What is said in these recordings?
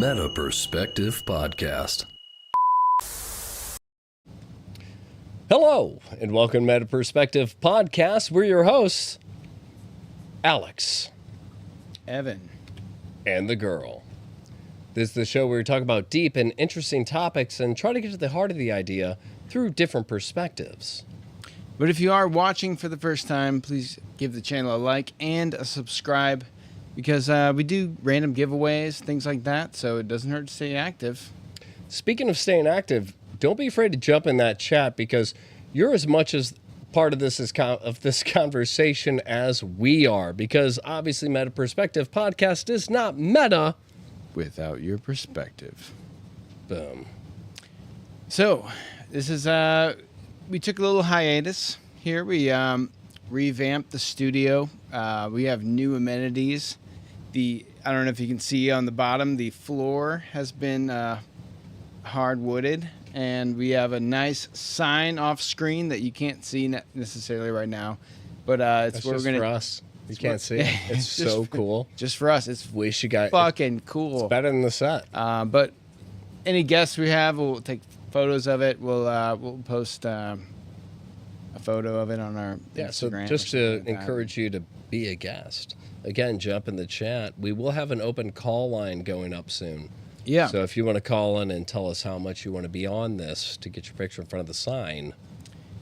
Meta Perspective Podcast. Hello, and welcome to Meta Perspective Podcast. We're your hosts, Alex, Evan, and the girl. This is the show where we talk about deep and interesting topics and try to get to the heart of the idea through different perspectives. But if you are watching for the first time, please give the channel a like and a subscribe because we do random giveaways, things like that, so it doesn't hurt to stay active. Speaking of staying active, don't be afraid to jump in that chat because you're as much as part of this conversation as we are, because obviously Meta Perspective Podcast is not meta Without your perspective. Boom. So, this is, we took a little hiatus here. We revamped the studio. We have new amenities. I don't know if you can see on the bottom, the floor has been hardwooded, and we have a nice sign off screen that you can't see necessarily right now, but it's That's where just we're gonna. for us. You can't see it. It's so cool. Just for us, it's Wish you got fucking cool. It's better than the set. But any guests we have, we'll take photos of it. We'll post a photo of it on our Instagram. So just to encourage you to be a guest, again, jump in the chat. We will have an open call line going up soon. Yeah. So if you want to call in and tell us how much you want to be on this to get your picture in front of the sign.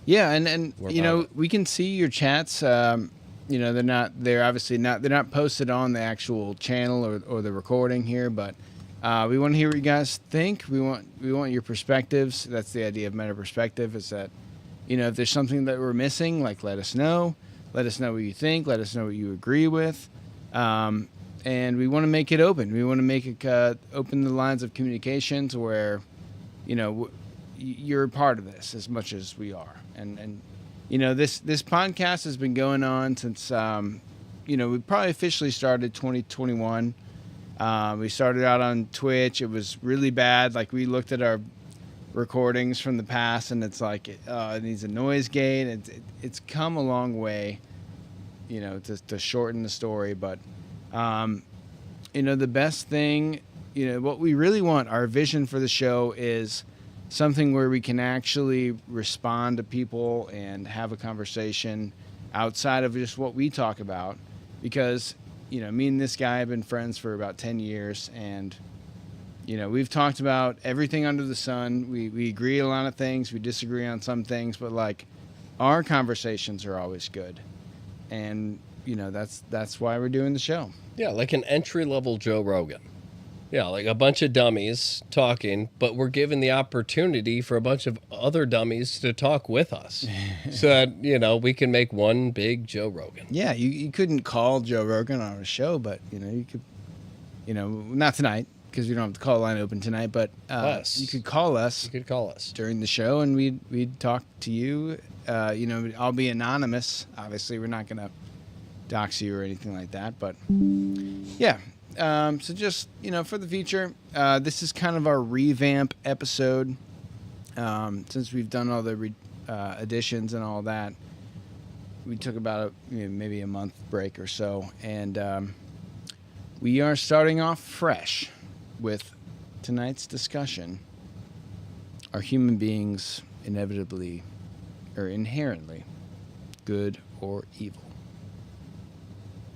Yeah, and you know, it. we can see your chats. You know, they're obviously not posted on the actual channel or the recording here, but we want to hear what you guys think. We want your perspectives. That's the idea of Meta Perspective, is that, you know, if there's something that we're missing, like let us know. Let us know what you think. Let us know what you agree with. And we want to make it open. We want to make it open the lines of communication to where, you know, you're a part of this as much as we are. And you know, this podcast has been going on since, you know, we probably officially started 2021. We started out on Twitch. It was really bad. Like, we looked at our recordings from the past, and it's like, it needs a noise gate. It's come a long way, you know, to shorten the story. But, you know, the best thing, you know, what we really want, our vision for the show is something where we can actually respond to people and have a conversation outside of just what we talk about. Because, you know, me and this guy have been friends for about 10 years, and, you know, we've talked about everything under the sun. We agree on a lot of things. We disagree on some things, but, like, our conversations are always good. And, you know, that's why we're doing the show. Yeah, like an entry-level Joe Rogan. Yeah, like a bunch of dummies talking, but we're given the opportunity for a bunch of other dummies to talk with us so that, you know, we can make one big Joe Rogan. Yeah, you couldn't call Joe Rogan on a show, but, you know, you could, you know, not tonight because we don't have the call line open tonight, but you could call us. You could call us during the show, and we'd talk to you. You know, I'll be anonymous. Obviously, we're not going to dox you or anything like that, but yeah. So just, you know, for the future, this is kind of our revamp episode. Since we've done all the additions and all that, we took about maybe a month break or so, and we are starting off fresh with tonight's discussion. Are human beings inevitably or inherently good or evil?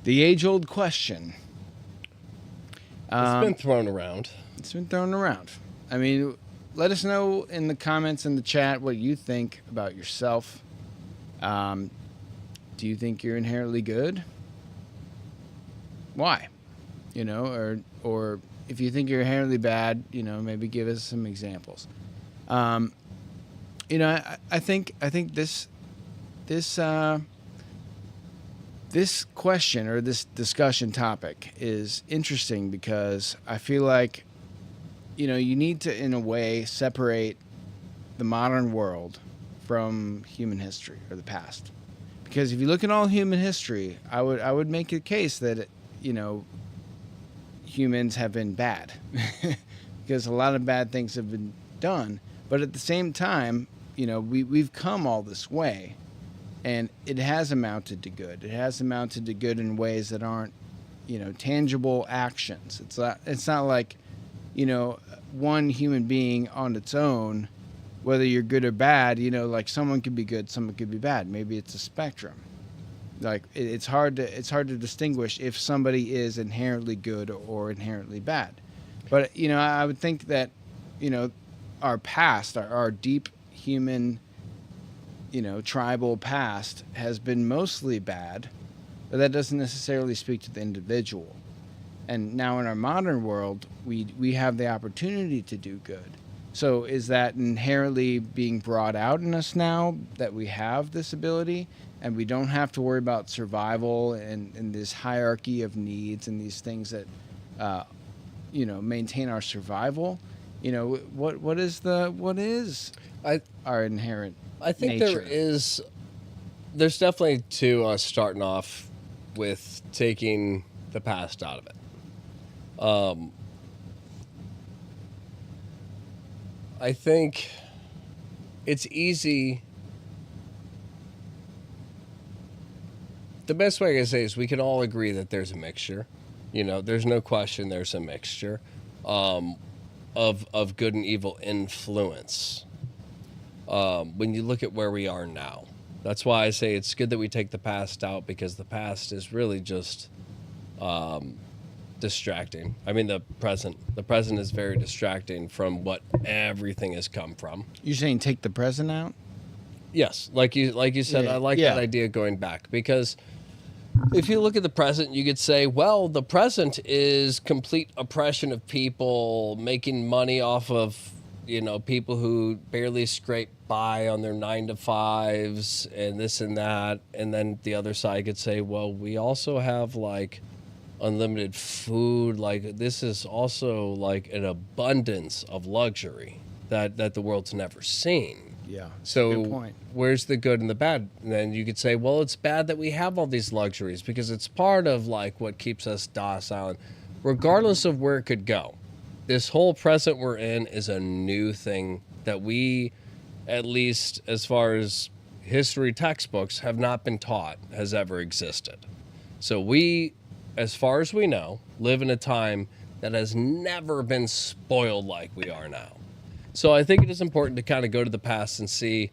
The age-old question. It's been thrown around. It's been thrown around. I mean, let us know in the comments in the chat what you think about yourself. Do you think you're inherently good? Why? You know, or if you think you're inherently bad, you know, maybe give us some examples. You know, I think this question or this discussion topic is interesting because I feel like, you know, you need to, in a way, separate the modern world from human history or the past. Because if you look at all human history, I would make a case that, you know, humans have been bad because a lot of bad things have been done. But at the same time, you know, we've come all this way. And it has amounted to good. It has amounted to good in ways that aren't, you know, tangible actions. It's not like, one human being on its own, whether you're good or bad, like someone could be good, someone could be bad. Maybe it's a spectrum. Like it's hard to distinguish if somebody is inherently good or inherently bad. But I would think that our past, our deep human, tribal past has been mostly bad, but that doesn't necessarily speak to the individual. And now in our modern world, we have the opportunity to do good. So is that inherently being brought out in us now that we have this ability and we don't have to worry about survival and this hierarchy of needs and these things that, maintain our survival? What is our inherent I think nature? there's definitely to us starting off with taking the past out of it. I think it's easy. The best way I can say is we can all agree that there's a mixture. There's no question there's a mixture of good and evil influence. When you look at where we are now, that's why I say it's good that we take the past out, because the past is really just distracting. I mean, the present is very distracting from what everything has come from. You're saying take the present out? Yes, like you said, I like that idea going back, because if you look at the present, you could say, well, the present is complete oppression of people, making money off of people who barely scrape by on their 9-to-5s and this and that. And then the other side could say, well, we also have like unlimited food. Like this is also like an abundance of luxury that the world's never seen. Yeah. So good point. Where's the good and the bad? And then you could say, well, it's bad that we have all these luxuries because it's part of like what keeps us docile. And regardless of where it could go, this whole present we're in is a new thing that we, at least as far as history textbooks, have not been taught has ever existed. So we, as far as we know, live in a time that has never been spoiled like we are now. So I think it is important to kind of go to the past and see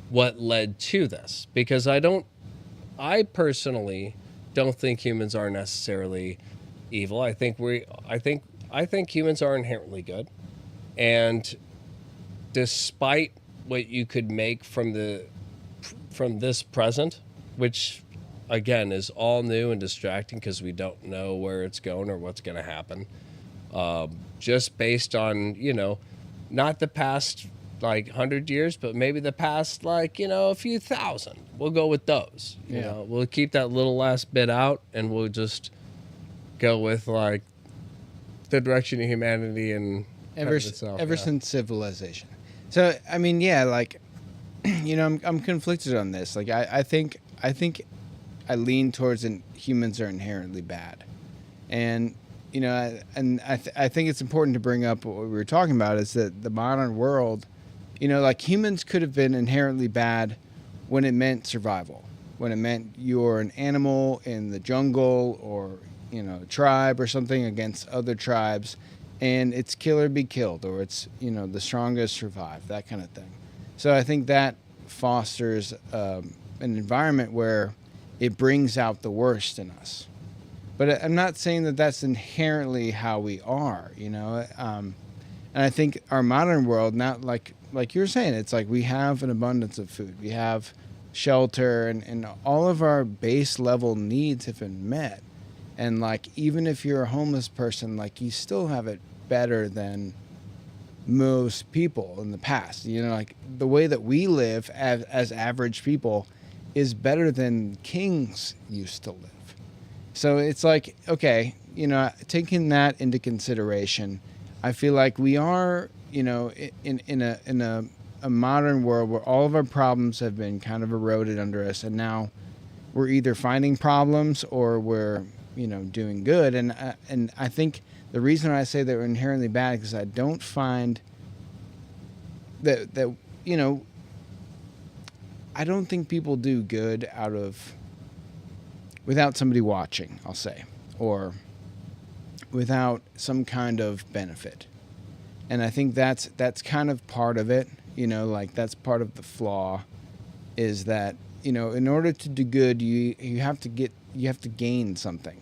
what led to this, because I personally don't think humans are necessarily evil. I think humans are inherently good, and despite what you could make from this present, which again is all new and distracting because we don't know where it's going or what's going to happen, just based on not the past like 100 years, but maybe the past like a few thousand. We'll go with those. We'll keep that little last bit out, and we'll just go with like the direction of humanity and ever since civilization. So I mean, like I'm conflicted on this. Like I think I lean towards humans are inherently bad, and I think it's important to bring up what we were talking about is that the modern world, like humans could have been inherently bad when it meant survival, when it meant you're an animal in the jungle or a tribe or something against other tribes, and it's kill or be killed, or it's the strongest survive, that kind of thing. So I think that fosters an environment where it brings out the worst in us. But I'm not saying that that's inherently how we are, and I think our modern world, not like you were saying, it's like we have an abundance of food, we have shelter, and all of our base level needs have been met. And like, even if you're a homeless person, like you still have it better than most people in the past. Like the way that we live as average people is better than kings used to live. So it's like, okay, taking that into consideration, I feel like we are, in a modern world where all of our problems have been kind of eroded under us, and now we're either finding problems or we're doing good. And I think the reason I say they're inherently bad is because I don't find that I don't think people do good without somebody watching, I'll say, or without some kind of benefit. And I think that's kind of part of it, like that's part of the flaw, is that, in order to do good, you have to gain something.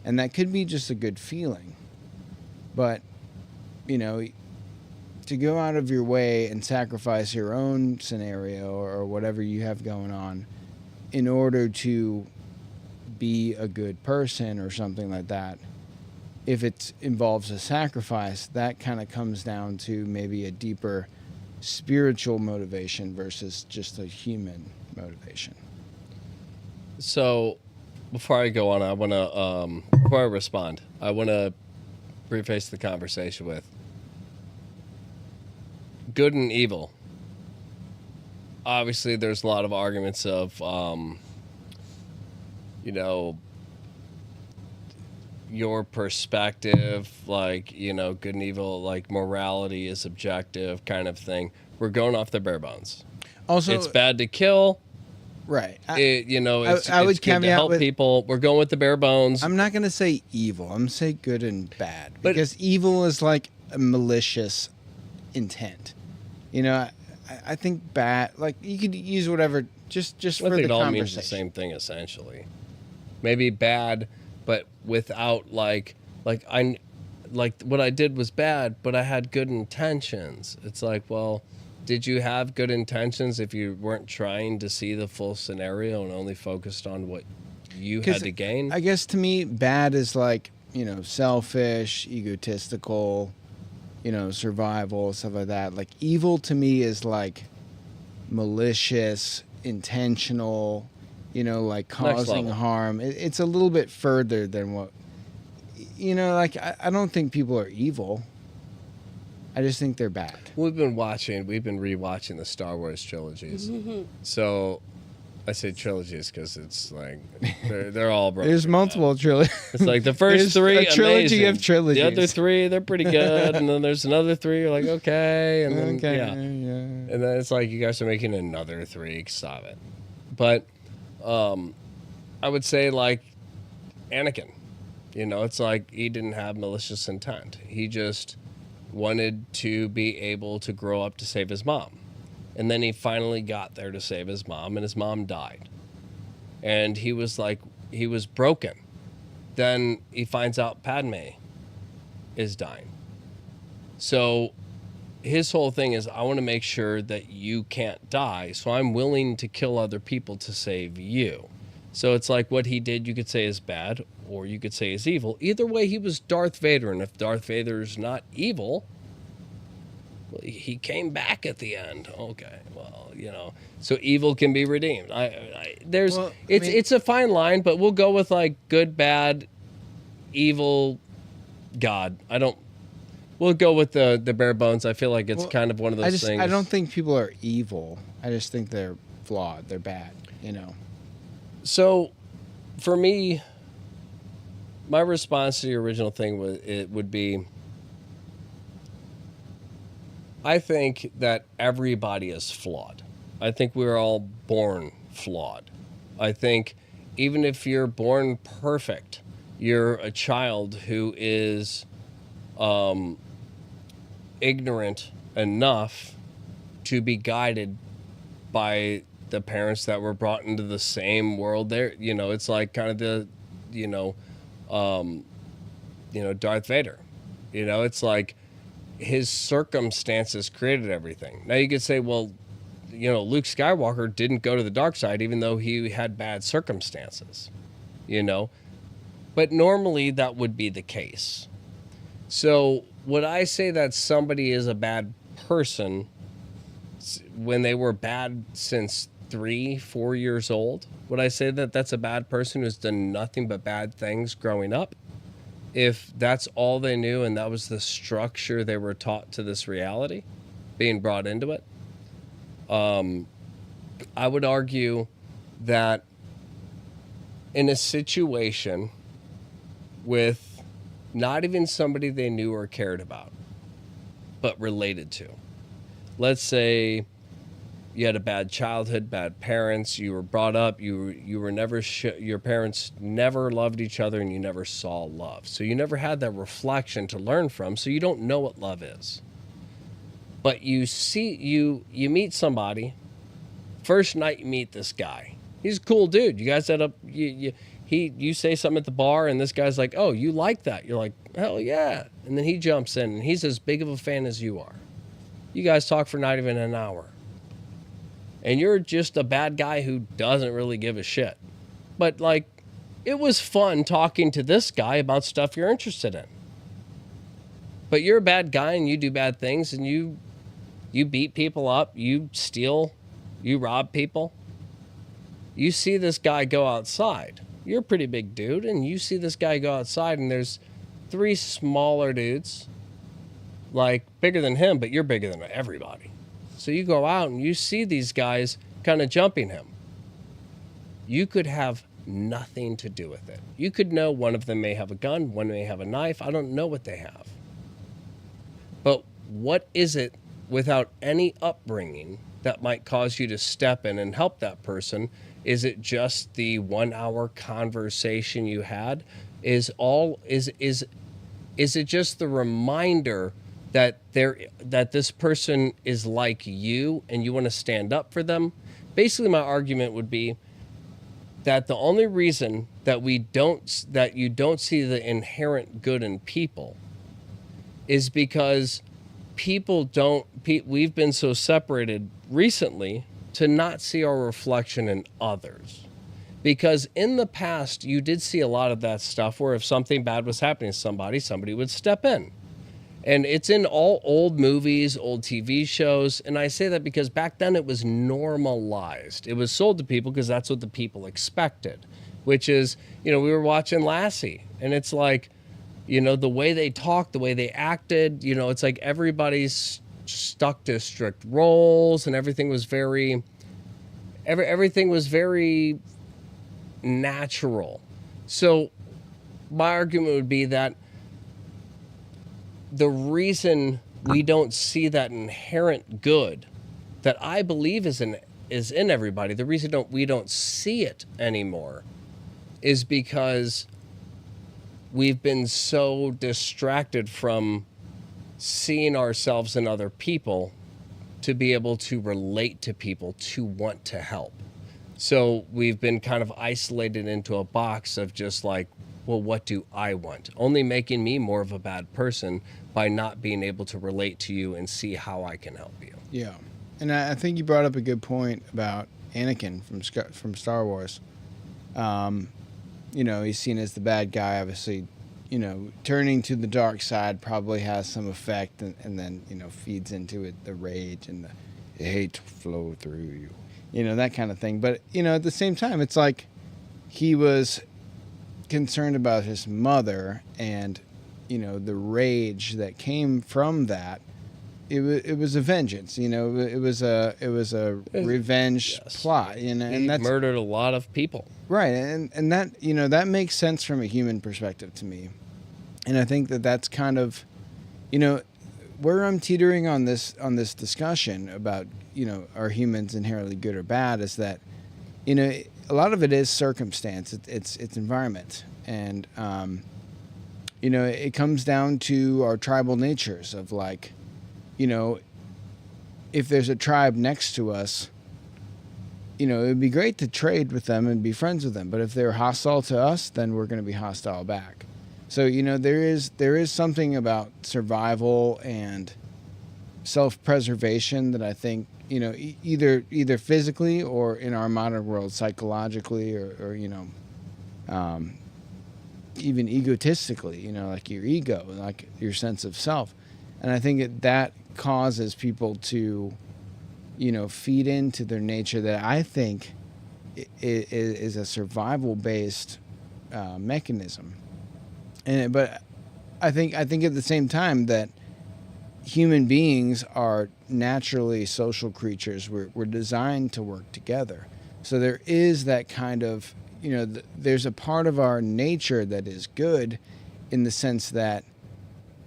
And that could be just a good feeling. But, to go out of your way and sacrifice your own scenario or whatever you have going on in order to be a good person or something like that, if it involves a sacrifice, that kind of comes down to maybe a deeper spiritual motivation versus just a human motivation. So, before I go on, I want to, before I respond, I want to preface the conversation with good and evil. Obviously, there's a lot of arguments of, your perspective, like, good and evil, like morality is objective kind of thing. We're going off the bare bones. Also, it's bad to kill. Right. It's I would good to caveat help with, people. We're going with the bare bones. I'm not going to say evil. I'm going to say good and bad. Because evil is like a malicious intent. I think bad, like you could use whatever, just for the conversation. I think it all means the same thing, essentially. Maybe bad, but without like what I did was bad, but I had good intentions. It's like, well, did you have good intentions if you weren't trying to see the full scenario and only focused on what you had to gain? I guess to me, bad is like, selfish, egotistical, survival, stuff like that. Like evil to me is like malicious, intentional, like causing harm. It's a little bit further than what, like I don't think people are evil. I just think they're bad. We've been rewatching the Star Wars trilogies. So I say trilogies because it's like they're all broken. There's multiple trilogies. It's like the first three, a trilogy amazing. of trilogies. The other three, they're pretty good, and then there's another three. You're like, okay, and then and then it's like you guys are making another three. Stop it. But I would say like Anakin. It's like he didn't have malicious intent. He just wanted to be able to grow up to save his mom. And then he finally got there to save his mom, and his mom died. And he was broken. Then he finds out Padme is dying. So his whole thing is, I want to make sure that you can't die, so I'm willing to kill other people to save you. So it's like what he did, you could say is bad, or you could say is evil. Either way, he was Darth Vader, and if Darth Vader's not evil, well, he came back at the end. Okay, well, so evil can be redeemed. It's a fine line, but we'll go with like good, bad, evil, God. We'll go with the bare bones. I feel like it's kind of one of those things. I don't think people are evil. I just think they're flawed. They're bad, So, for me, my response to the original thing would be, I think that everybody is flawed. I think we're all born flawed. I think even if you're born perfect, you're a child who is ignorant enough to be guided by the parents that were brought into the same world there. It's like kind of the, Darth Vader. It's like his circumstances created everything. Now you could say, well, Luke Skywalker didn't go to the dark side even though he had bad circumstances, But normally that would be the case. So would I say that somebody is a bad person when they were bad since 3-4 years old? Would I say that that's a bad person who's done nothing but bad things growing up? If that's all they knew and that was the structure they were taught to this reality, being brought into it, I would argue that in a situation with not even somebody they knew or cared about, but related to, let's say you had a bad childhood, bad parents, you were brought up, you were never your parents never loved each other, and you never saw love. So you never had that reflection to learn from, so you don't know what love is. But you meet somebody. First night you meet this guy. He's a cool dude. You guys end up you say something at the bar and this guy's like, "Oh, you like that?" You're like, "Hell yeah!" And then he jumps in and he's as big of a fan as you are. You guys talk for not even an hour, and you're just a bad guy who doesn't really give a shit. But like, it was fun talking to this guy about stuff you're interested in. But you're a bad guy and you do bad things and you beat people up, you steal, you rob people. You see this guy go outside. You're a pretty big dude, and you see this guy go outside, and there's 3 smaller dudes, like bigger than him, but you're bigger than everybody. So you go out and you see these guys kind of jumping him. You could have nothing to do with it. You could know one of them may have a gun, one may have a knife. I don't know what they have. But what is it without any upbringing that might cause you to step in and help that person? Is it just the 1 hour conversation you had? Is it just the reminder that this person is like you and you want to stand up for them? Basically, my argument would be that the only reason that you don't see the inherent good in people is because we've been so separated recently to not see our reflection in others. Because in the past, you did see a lot of that stuff where if something bad was happening to somebody would step in. And it's in all old movies, old TV shows. And I say that because back then it was normalized. It was sold to people because that's what the people expected, which is, we were watching Lassie and it's like, the way they talked, the way they acted, it's like everybody's stuck to strict roles and everything was very natural. So my argument would be that the reason we don't see that inherent good that I believe is in everybody, the reason we don't see it anymore is because we've been so distracted from seeing ourselves in other people to be able to relate to people, to want to help. So we've been kind of isolated into a box of just like, well, what do I want? Only making me more of a bad person by not being able to relate to you and see how I can help you. Yeah. And I think you brought up a good point about Anakin from Star Wars. He's seen as the bad guy, obviously. Turning to the dark side probably has some effect and then, feeds into it the rage and the hate flow through you, that kind of thing. But, at the same time, it's like he was concerned about his mother and, the rage that came from that. It was a vengeance, it was a revenge plot, and that's murdered a lot of people. Right. And that, that makes sense from a human perspective to me. And I think that that's kind of, where I'm teetering on this discussion about, are humans inherently good or bad is that, a lot of it is circumstance. It's environment. And, it comes down to our tribal natures of like, if there's a tribe next to us, it would be great to trade with them and be friends with them. But if they're hostile to us, then we're going to be hostile back. So, there is something about survival and self-preservation that I think, either physically or in our modern world, psychologically or even egotistically, like your ego, like your sense of self. And I think that causes people to, feed into their nature that I think is a survival-based mechanism. But I think at the same time that human beings are naturally social creatures. We're designed to work together. So there is that kind of, there's a part of our nature that is good in the sense that,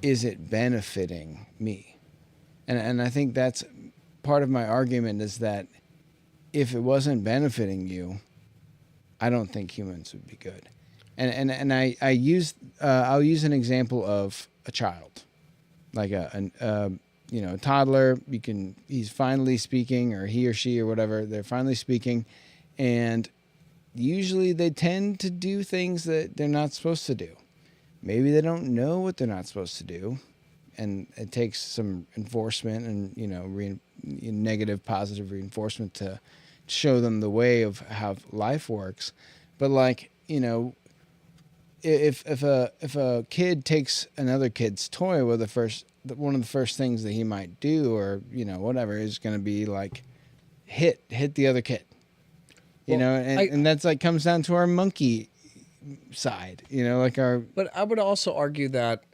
is it benefiting me? And I think that's part of my argument is that if it wasn't benefiting you, I don't think humans would be good. And I'll use an example of a child, like a toddler, he's finally speaking, or he or she or whatever, they're finally speaking, and usually they tend to do things that they're not supposed to do. Maybe they don't know what they're not supposed to do, and it takes some enforcement and negative, positive reinforcement to show them the way of how life works. But if a kid takes another kid's toy, well, one of the first things that he might do, or whatever, is going to be like hit the other kid. And that's comes down to our monkey side, But I would also argue that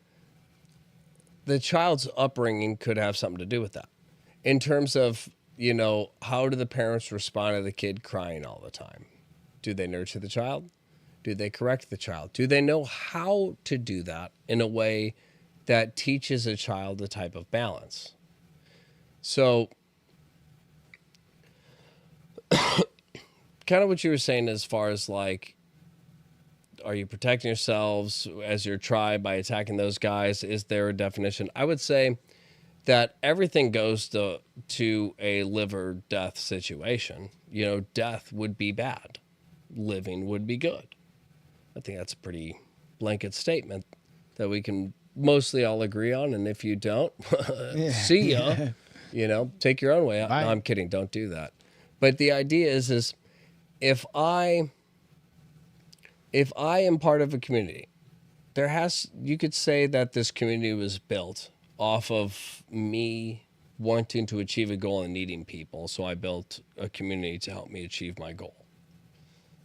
the child's upbringing could have something to do with that, in terms of how do the parents respond to the kid crying all the time? Do they nurture the child? Do they correct the child? Do they know how to do that in a way that teaches a child a type of balance? So kind of what you were saying as far as are you protecting yourselves as your tribe by attacking those guys? Is there a definition? I would say that everything goes to a live or death situation. Death would be bad. Living would be good. I think that's a pretty blanket statement that we can mostly all agree on. And if you don't, see ya. Take your own way out. Bye. No, I'm kidding. Don't do that. But the idea is if I am part of a community, you could say that this community was built off of me wanting to achieve a goal and needing people. So I built a community to help me achieve my goal.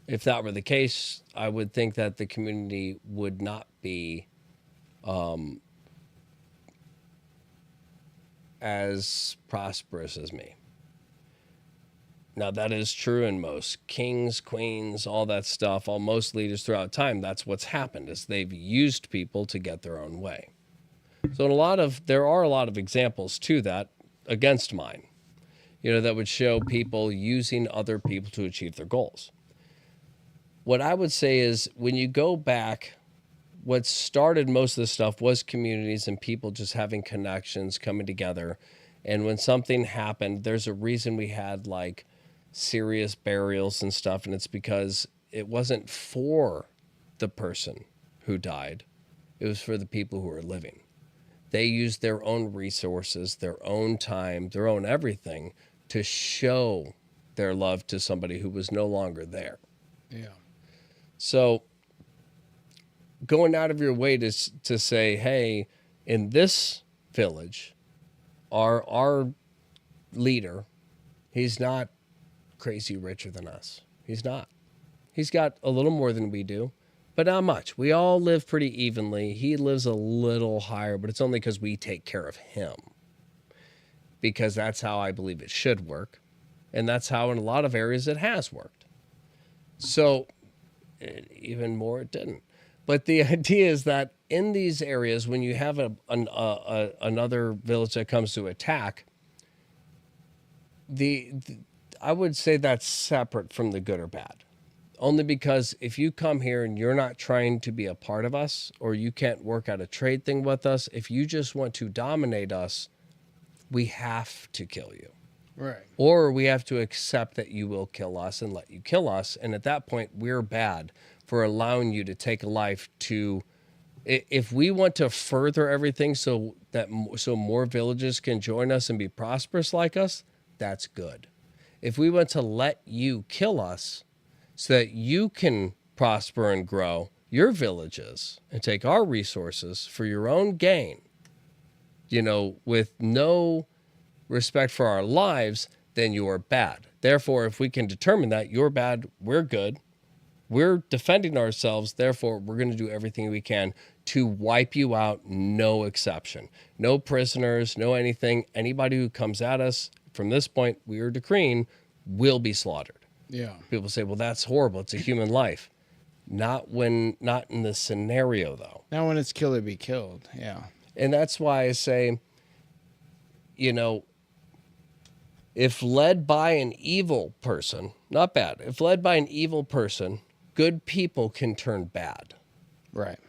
If that were the case, I would think that the community would not be as prosperous as me. Now, that is true in most kings, queens, all that stuff, most leaders throughout time. That's what's happened, is they've used people to get their own way. So there are a lot of examples to that against mine, that would show people using other people to achieve their goals. What I would say is, when you go back, what started most of this stuff was communities and people just having connections, coming together. And when something happened, there's a reason we had serious burials and stuff, and it's because it wasn't for the person who died. It was for the people who were living. They used their own resources, their own time, their own everything to show their love to somebody who was no longer there. Yeah. So going out of your way to say, hey, in this village, our leader, he's not crazy richer than us. He's not. He's got a little more than we do, but not much. We all live pretty evenly. He lives a little higher, but it's only because we take care of him, because that's how I believe it should work. And that's how in a lot of areas it has worked. So even more, it didn't. But the idea is that in these areas, when you have another village that comes to attack, I would say that's separate from the good or bad. Only because if you come here and you're not trying to be a part of us, or you can't work out a trade thing with us, if you just want to dominate us, we have to kill you. Right. Or we have to accept that you will kill us and let you kill us. And at that point, we're bad for allowing you to take a life to... If we want to further everything so more villages can join us and be prosperous like us, that's good. If we want to let you kill us so that you can prosper and grow your villages and take our resources for your own gain, with no respect for our lives, then you're bad. Therefore, if we can determine that you're bad, we're good. We're defending ourselves. Therefore, we're going to do everything we can to wipe you out, no exception. No prisoners, no anything. Anybody who comes at us from this point, we are decreeing, will be slaughtered. Yeah. People say, well, that's horrible. It's a human life. Not in the scenario, though. Not when it's kill or be killed. Yeah. And that's why I say, if led by an evil person, not bad, if led by an evil person, good people can turn bad. Right.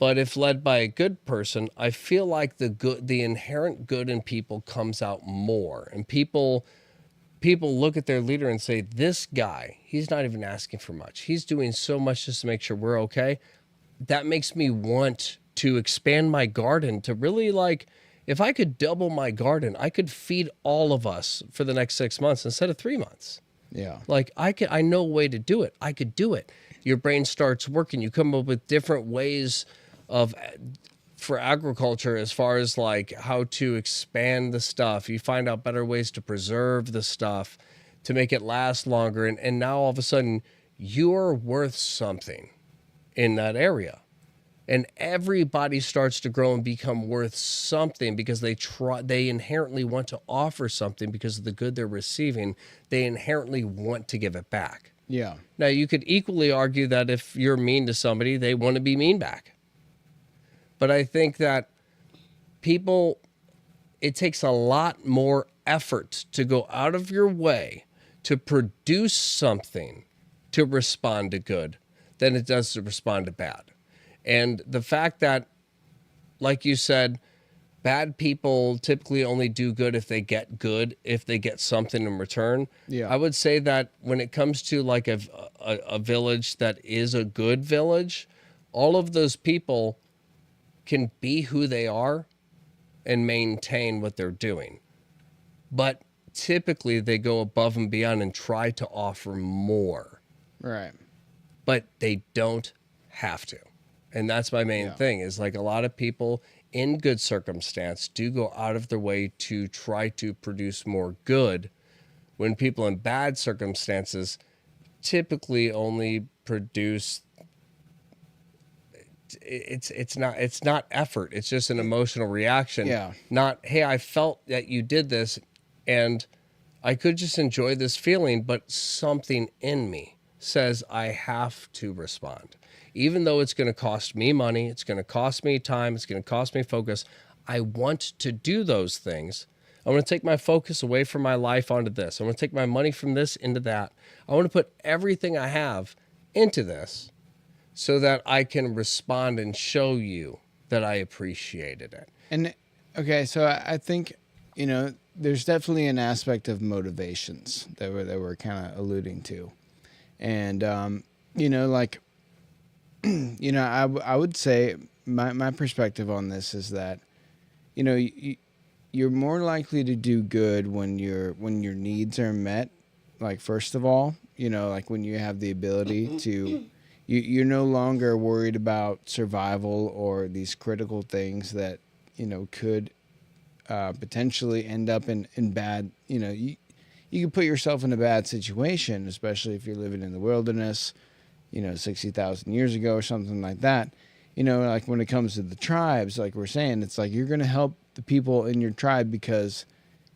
But if led by a good person, I feel like the inherent good in people comes out more. And people look at their leader and say, this guy, he's not even asking for much. He's doing so much just to make sure we're okay. That makes me want to expand my garden to really, like, if I could double my garden, I could feed all of us for the next 6 months instead of 3 months. Yeah. Like, I know a way to do it. I could do it. Your brain starts working. You come up with different ways for agriculture, as far as like how to expand the stuff. You find out better ways to preserve the stuff to make it last longer. And now all of a sudden you're worth something in that area. And everybody starts to grow and become worth something because they inherently want to offer something because of the good they're receiving. They inherently want to give it back. Yeah. Now, you could equally argue that if you're mean to somebody, they want to be mean back. But I think that it takes a lot more effort to go out of your way to produce something to respond to good than it does to respond to bad. And the fact that, like you said, bad people typically only do good if they get something in return. Yeah. I would say that when it comes to like a village that is a good village, all of those people can be who they are and maintain what they're doing. But typically they go above and beyond and try to offer more. Right. But they don't have to. And that's my main thing, is like a lot of people in good circumstance do go out of their way to try to produce more good, when people in bad circumstances typically only produce. It's not effort. It's just an emotional reaction. Yeah. Not, hey, I felt that you did this and I could just enjoy this feeling, but something in me says I have to respond. Even though it's going to cost me money, it's going to cost me time, it's going to cost me focus, I want to do those things. I want to take my focus away from my life onto this. I want to take my money from this into that. I want to put everything I have into this so that I can respond and show you that I appreciated it. And okay, so I think, there's definitely an aspect of motivations that we're kind of alluding to. And, like, I would say my perspective on this is that, you're more likely to do good when your needs are met. Like, first of all, like when you have the ability to, you're no longer worried about survival or these critical things that, could potentially end up in bad, you can put yourself in a bad situation, especially if you're living in the wilderness, 60,000 years ago or something like that. Like when it comes to the tribes, like we're saying, it's like you're going to help the people in your tribe because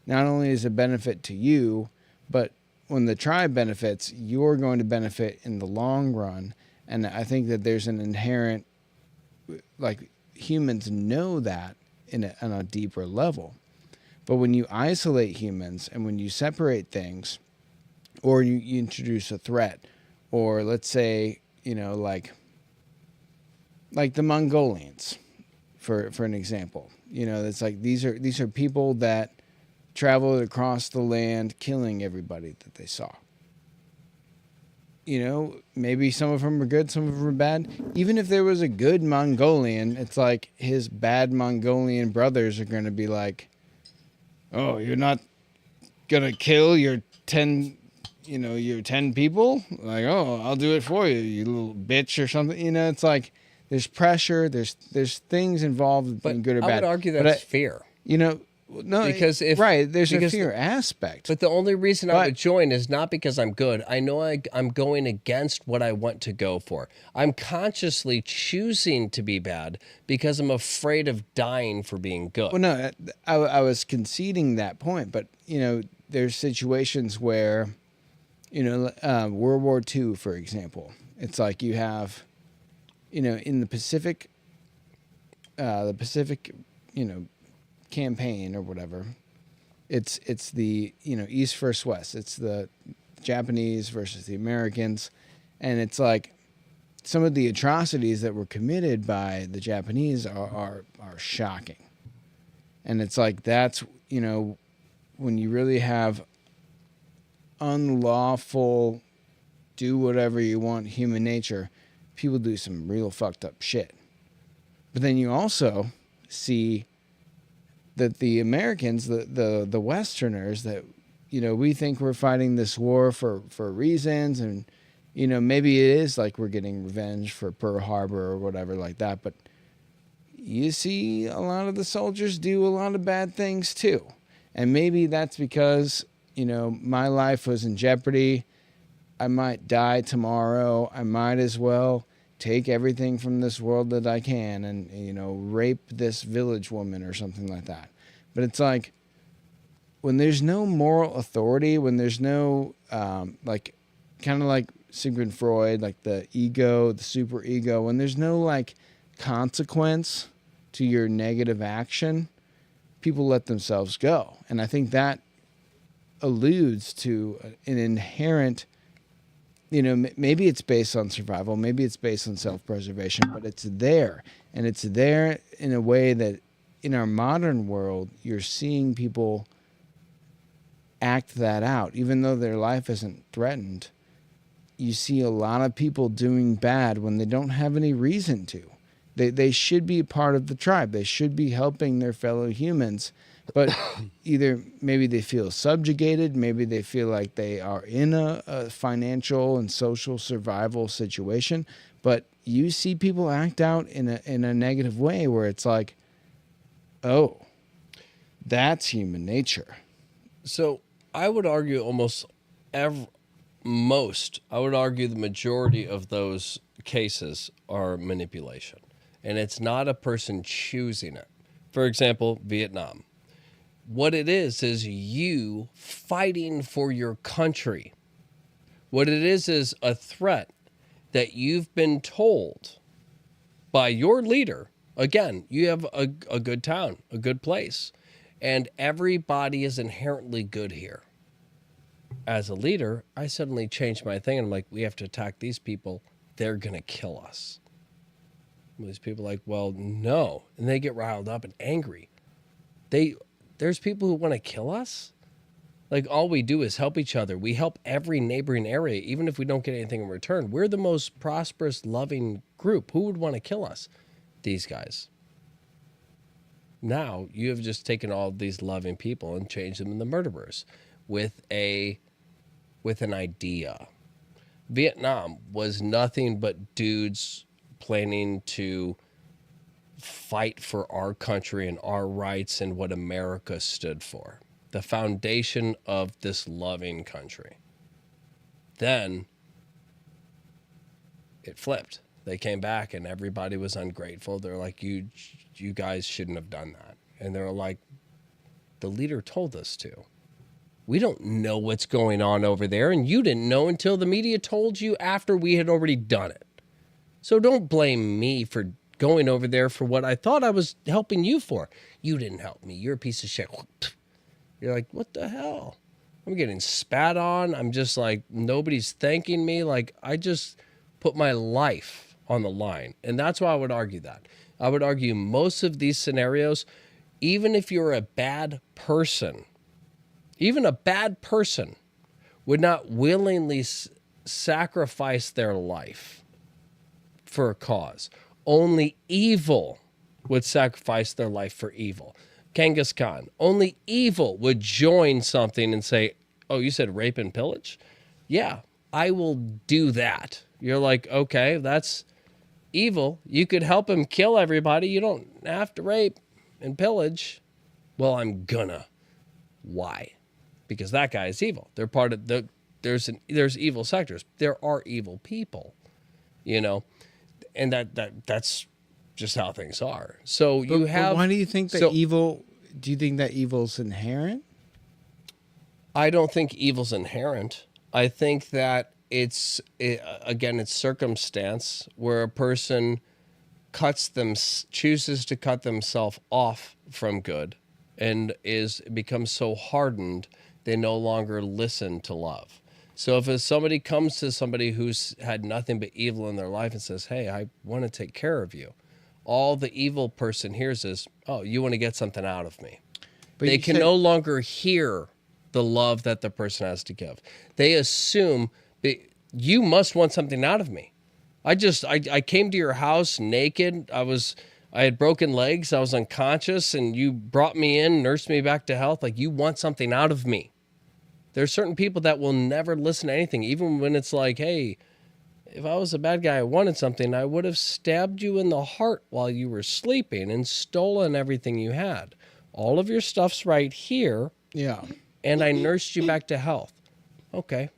not only is it benefit to you, but when the tribe benefits, you're going to benefit in the long run. And I think that there's an inherent, like, humans know that on a deeper level. But when you isolate humans and when you separate things, or you introduce a threat, or let's say, like the Mongolians, for an example, it's like these are people that traveled across the land killing everybody that they saw. Maybe some of them are good, some of them are bad. Even if there was a good Mongolian, it's like his bad Mongolian brothers are going to be like, oh, you're not going to kill your 10 people? Like, oh, I'll do it for you, you little bitch, or something. It's like there's pressure, there's things involved with being good or bad. I would argue that's fear. No, because there's a fear aspect. But the only reason I would join is not because I'm good. I know I'm going against what I want to go for. I'm consciously choosing to be bad because I'm afraid of dying for being good. Well, no, I was conceding that point, but there's situations where, World War II, for example, it's like you have, in the Pacific, campaign or whatever, it's the East versus West. It's the Japanese versus the Americans, and it's like some of the atrocities that were committed by the Japanese are shocking. And it's like, that's, you know, when you really have unlawful, do whatever you want human nature, people do some real fucked up shit. But then you also see that the Americans, the Westerners, that, you know, we think we're fighting this war for reasons, and, you know, maybe it is like we're getting revenge for Pearl Harbor or whatever like that, but you see a lot of the soldiers do a lot of bad things too. And maybe that's because, you know, my life was in jeopardy. I might die tomorrow. I might as well take everything from this world that I can and, you know, rape this village woman or something like that. But it's like, when there's no moral authority, when there's no, like, kind of like Sigmund Freud, like the ego, the super ego, when there's no, like, consequence to your negative action, people let themselves go. And I think that alludes to an inherent, you know, maybe it's based on survival, maybe it's based on self-preservation, but it's there. And it's there in a way that in our modern world, you're seeing people act that out. Even though their life isn't threatened, you see a lot of people doing bad when they don't have any reason to. They should be a part of the tribe. They should be helping their fellow humans. But either maybe they feel subjugated, maybe they feel like they are in a financial and social survival situation. But you see people act out in a negative way where it's like, oh, that's human nature. So I would argue I would argue the majority of those cases are manipulation. And it's not a person choosing it. For example, Vietnam. What it is you fighting for your country. What it is a threat that you've been told by your leader. Again, you have a good town, a good place, and everybody is inherently good here. As a leader, I suddenly changed my thing, and I'm like, we have to attack these people. They're going to kill us. And these people are like, well, no. And they get riled up and angry. There's people who want to kill us? Like, all we do is help each other. We help every neighboring area, even if we don't get anything in return. We're the most prosperous, loving group. Who would want to kill us? These guys. Now, you have just taken all of these loving people and changed them into murderers with an idea. Vietnam was nothing but dudes planning to fight for our country and our rights and what America stood for. The foundation of this loving country. Then it flipped. They came back and everybody was ungrateful. They're like, you guys shouldn't have done that. And they're like, the leader told us to. We don't know what's going on over there, and you didn't know until the media told you after we had already done it. So don't blame me for going over there for what I thought I was helping you for. You didn't help me. You're a piece of shit. You're like, what the hell? I'm getting spat on. I'm just like, nobody's thanking me. Like, I just put my life on the line. And that's why I would argue that. I would argue most of these scenarios, even if you're a bad person, even a bad person would not willingly sacrifice their life for a cause. Only evil would sacrifice their life for evil. Genghis Khan, only evil would join something and say, oh, you said rape and pillage? Yeah, I will do that. You're like, okay, that's evil. You could help him kill everybody. You don't have to rape and pillage. Well, I'm gonna. Why? Because that guy is evil. They're part of there's evil sectors. There are evil people, you know, and that's just how things are. So you have. But why do you think that evil? Do you think that evil's inherent? I don't think evil's inherent. I think that it's circumstance where a person chooses to cut themselves off from good, and becomes so hardened they no longer listen to love. So if somebody comes to somebody who's had nothing but evil in their life and says, hey, I want to take care of you, all the evil person hears is, oh, you want to get something out of me. But They can no longer hear the love that the person has to give. They assume you must want something out of me. I came to your house naked. I had broken legs. I was unconscious, and you brought me in, nursed me back to health. Like, you want something out of me. There's certain people that will never listen to anything, even when it's like, hey, if I was a bad guy, I wanted something, I would have stabbed you in the heart while you were sleeping and stolen everything you had. All of your stuff's right here. Yeah. And I nursed you back to health. Okay.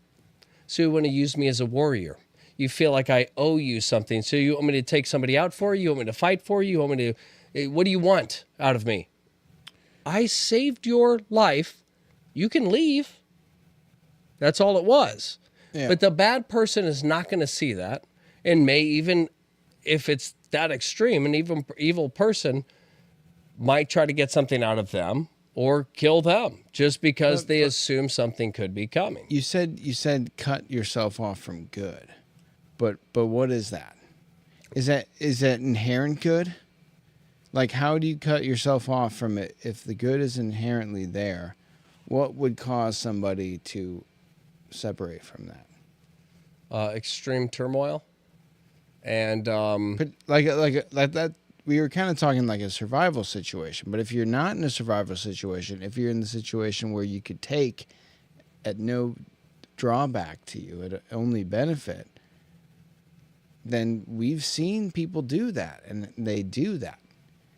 So you want to use me as a warrior. You feel like I owe you something. So you want me to take somebody out for you? You want me to fight for you? You want me to, what do you want out of me? I saved your life. You can leave. That's all it was. Yeah. But the bad person is not going to see that, and may even, if it's that extreme, an evil person might try to get something out of them or kill them just because they assume something could be coming. You said cut yourself off from good, but what is that? Is that inherent good? Like, how do you cut yourself off from it if the good is inherently there? What would cause somebody to separate from that? Extreme turmoil, and but like that. We were kind of talking like a survival situation, but if you're not in a survival situation, if you're in the situation where you could take at no drawback to you, at only benefit, then we've seen people do that, and they do that,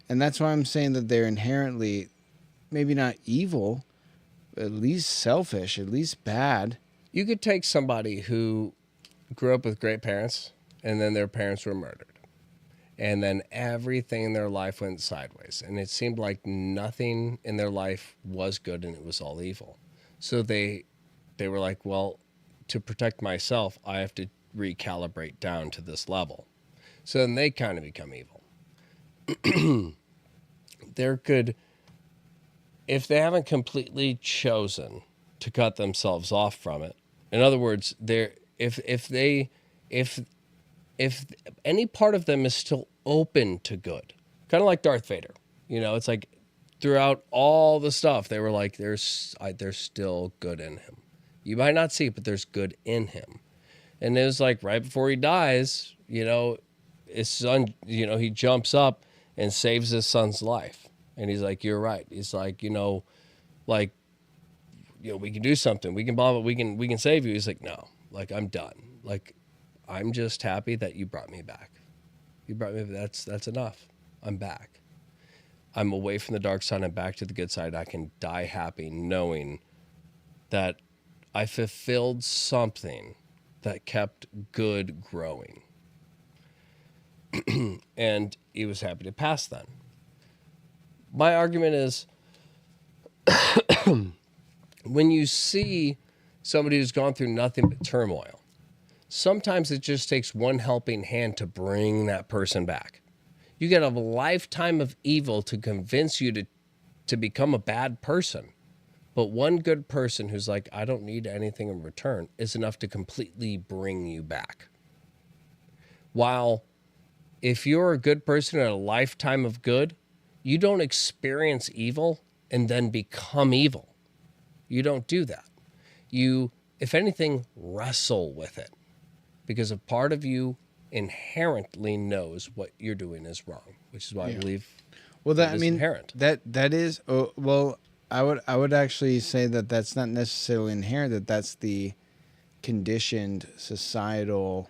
and that's why I'm saying that they're inherently maybe not evil, at least selfish, at least bad. You could take somebody who grew up with great parents, and then their parents were murdered. And then everything in their life went sideways. And it seemed like nothing in their life was good and it was all evil. So they were like, well, to protect myself, I have to recalibrate down to this level. So then they kind of become evil. If they haven't completely chosen to cut themselves off from it, in other words, if any part of them is still open to good, kind of like Darth Vader, it's like throughout all the stuff, they were like, there's still good in him. You might not see it, but there's good in him. And it was like right before he dies, his son, he jumps up and saves his son's life. And he's like, you're right. He's like, we can do something. We can we can save you. He's like, no, like, I'm done. Like, I'm just happy that you brought me back. You brought me, that's enough. I'm back. I'm away from the dark side and back to the good side. I can die happy knowing that I fulfilled something that kept good growing. And he was happy to pass then. My argument is when you see somebody who's gone through nothing but turmoil, sometimes it just takes one helping hand to bring that person back. You get a lifetime of evil to convince you to become a bad person. But one good person who's like, I don't need anything in return, is enough to completely bring you back. While if you're a good person in a lifetime of good, you don't experience evil and then become evil. You don't do that. You, if anything, wrestle with it. Because a part of you inherently knows what you're doing is wrong, which is why I believe inherent. That is I would actually say that that's not necessarily inherent. That's the conditioned societal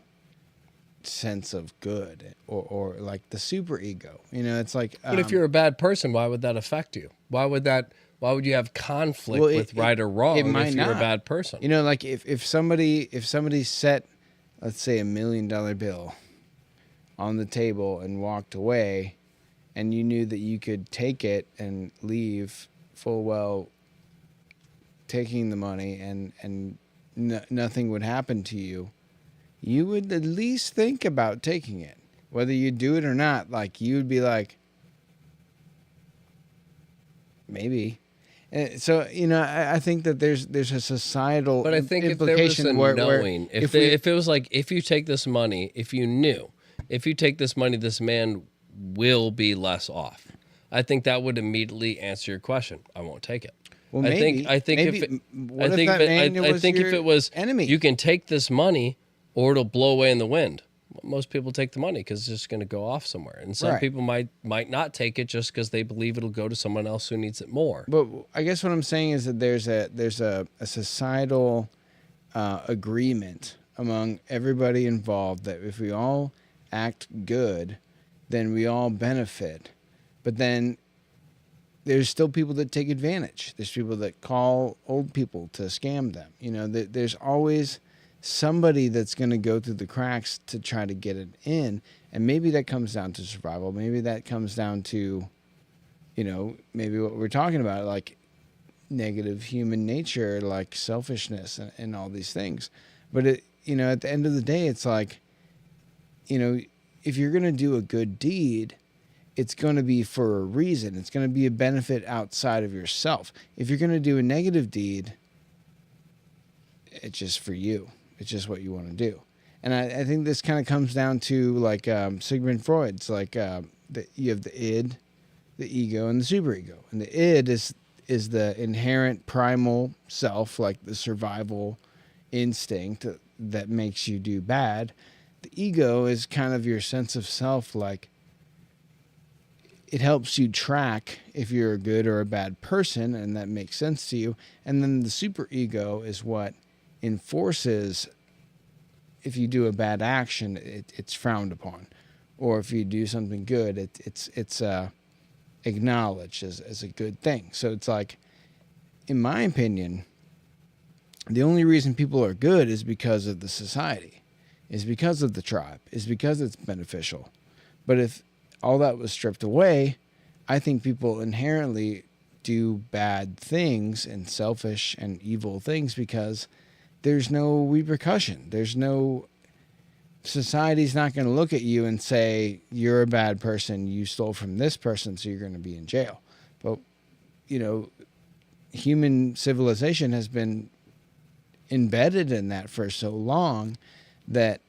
sense of good, or like the super ego. It's like. But if you're a bad person, why would that affect you? Why would you have conflict with right or wrong if you're a bad person? Like if somebody set, let's say, $1 million bill on the table and walked away, and you knew that you could take it and leave full well taking the money and nothing would happen to you, you would at least think about taking it. Whether you do it or not, like, you would be like, maybe. So I think that there's a societal But I think if there was implication a where knowing, if we, it was like, if you take this money, if you knew, if you take this money, this man will be less off. I think that would immediately answer your question. I won't take it. well, I maybe think maybe, if it, what I if think that if man it, I was think if your it was enemy? you can take this money or it'll blow away in the wind. Most people take the money because it's just going to go off somewhere, and some Right. people might not take it just because they believe it'll go to someone else who needs it more. But I guess what I'm saying is that there's a societal agreement among everybody involved that if we all act good, then we all benefit. But then there's still people that take advantage. There's people that call old people to scam them. There's always somebody that's going to go through the cracks to try to get it in. And maybe that comes down to survival. Maybe that comes down to, maybe what we're talking about, like negative human nature, like selfishness and all these things. But at the end of the day, it's like, if you're going to do a good deed, it's going to be for a reason. It's going to be a benefit outside of yourself. If you're going to do a negative deed, it's just for you. It's just what you want to do. And I think this kind of comes down to like Sigmund Freud's, like you have the id, the ego, and the superego. And the id is the inherent primal self, like the survival instinct that makes you do bad. The ego is kind of your sense of self, like it helps you track if you're a good or a bad person, and that makes sense to you. And then the superego is what enforces if you do a bad action, it's frowned upon, or if you do something good, it's acknowledged as a good thing. So it's like, in my opinion, the only reason people are good is because of the society, is because of the tribe, is because it's beneficial. But if all that was stripped away, I think people inherently do bad things and selfish and evil things because there's no repercussion. There's no, society's not going to look at you and say, you're a bad person, you stole from this person, so you're going to be in jail. But, human civilization has been embedded in that for so long that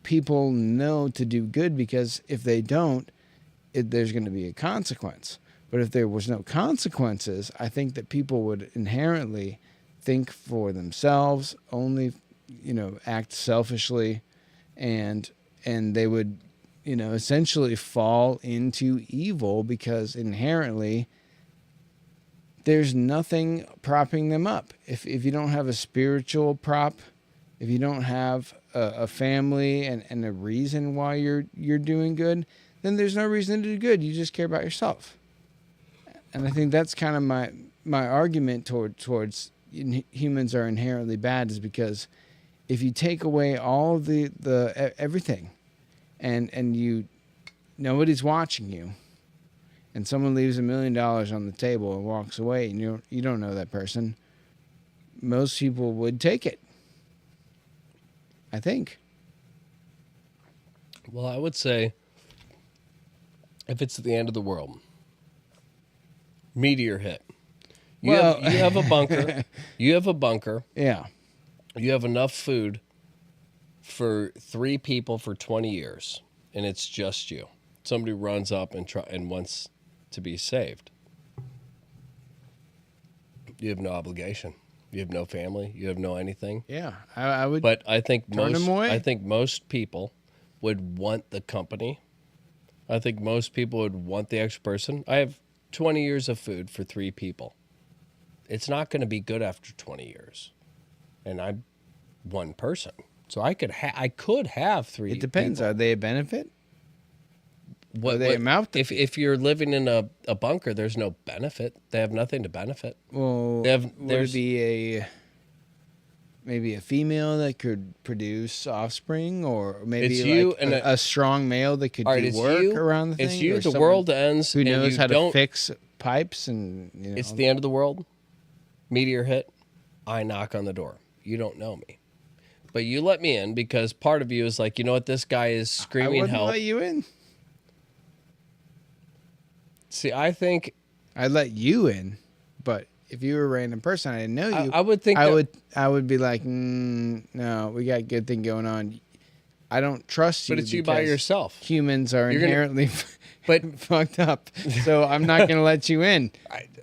people know to do good, because if they don't, there's going to be a consequence. But if there was no consequences, I think that people would inherently think for themselves, only, act selfishly, and they would, essentially fall into evil because inherently there's nothing propping them up. If you don't have a spiritual prop, if you don't have a family and a reason why you're doing good, then there's no reason to do good. You just care about yourself. And I think that's kind of my argument towards humans are inherently bad, is because if you take away all the everything and nobody's watching you, and someone leaves $1 million on the table and walks away, and you don't know that person, most people would take it, I think. Well, I would say if it's the end of the world, meteor hit. You have a bunker. You have a bunker. Yeah. You have enough food for 3 people for 20 years, and it's just you. Somebody runs up and wants to be saved. You have no obligation. You have no family. You have no anything. Yeah, I would. But I think turn them away. I think most people would want the company. I think most people would want the extra person. I have 20 years of food for 3 people. It's not going to be good after 20 years. And I'm one person. So I could have 3 It depends. people. Are they a benefit? What, they amount to if you're living in a bunker, there's no benefit. They have nothing to benefit. Well, would it be maybe a female that could produce offspring, or maybe It's like you and a strong male that could All right, do it's work you, around the thing? It's you. or The someone world ends. who and knows you how to don't- fix pipes and It's the end of the world. Meteor hit. I knock on the door. You don't know me. But you let me in because part of you is like, you know what? This guy is I screaming wouldn't help. let you in. See, I think I'd let you in, but if you were a random person, I didn't know you. I would think I would be like, no, we got a good thing going on. I don't trust you. But it's you by because yourself. Humans are inherently but fucked up, so I'm not going to let you in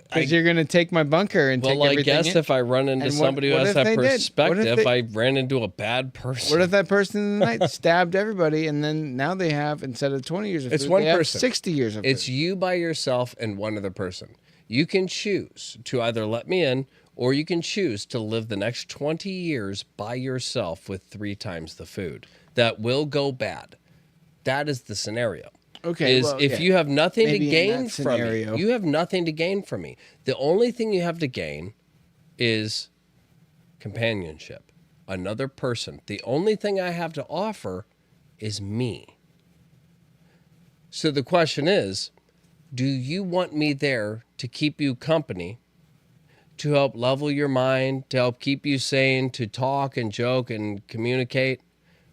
because you're going to take my bunker and take everything. Well, I guess in. if I run into somebody who has that perspective, I ran into a bad person. What if that person in the night stabbed everybody, and then now they have, instead of 20 years of food, it's one they have person. 60 years of food? It's you by yourself and one other person. You can choose to either let me in, or you can choose to live the next 20 years by yourself with 3 times the food. That will go bad. That is the scenario. Okay. If you have nothing to Maybe gain from me, you have nothing to gain from me. The only thing you have to gain is companionship. Another person. The only thing I have to offer is me. So the question is, do you want me there to keep you company, to help level your mind, to help keep you sane, to talk and joke and communicate,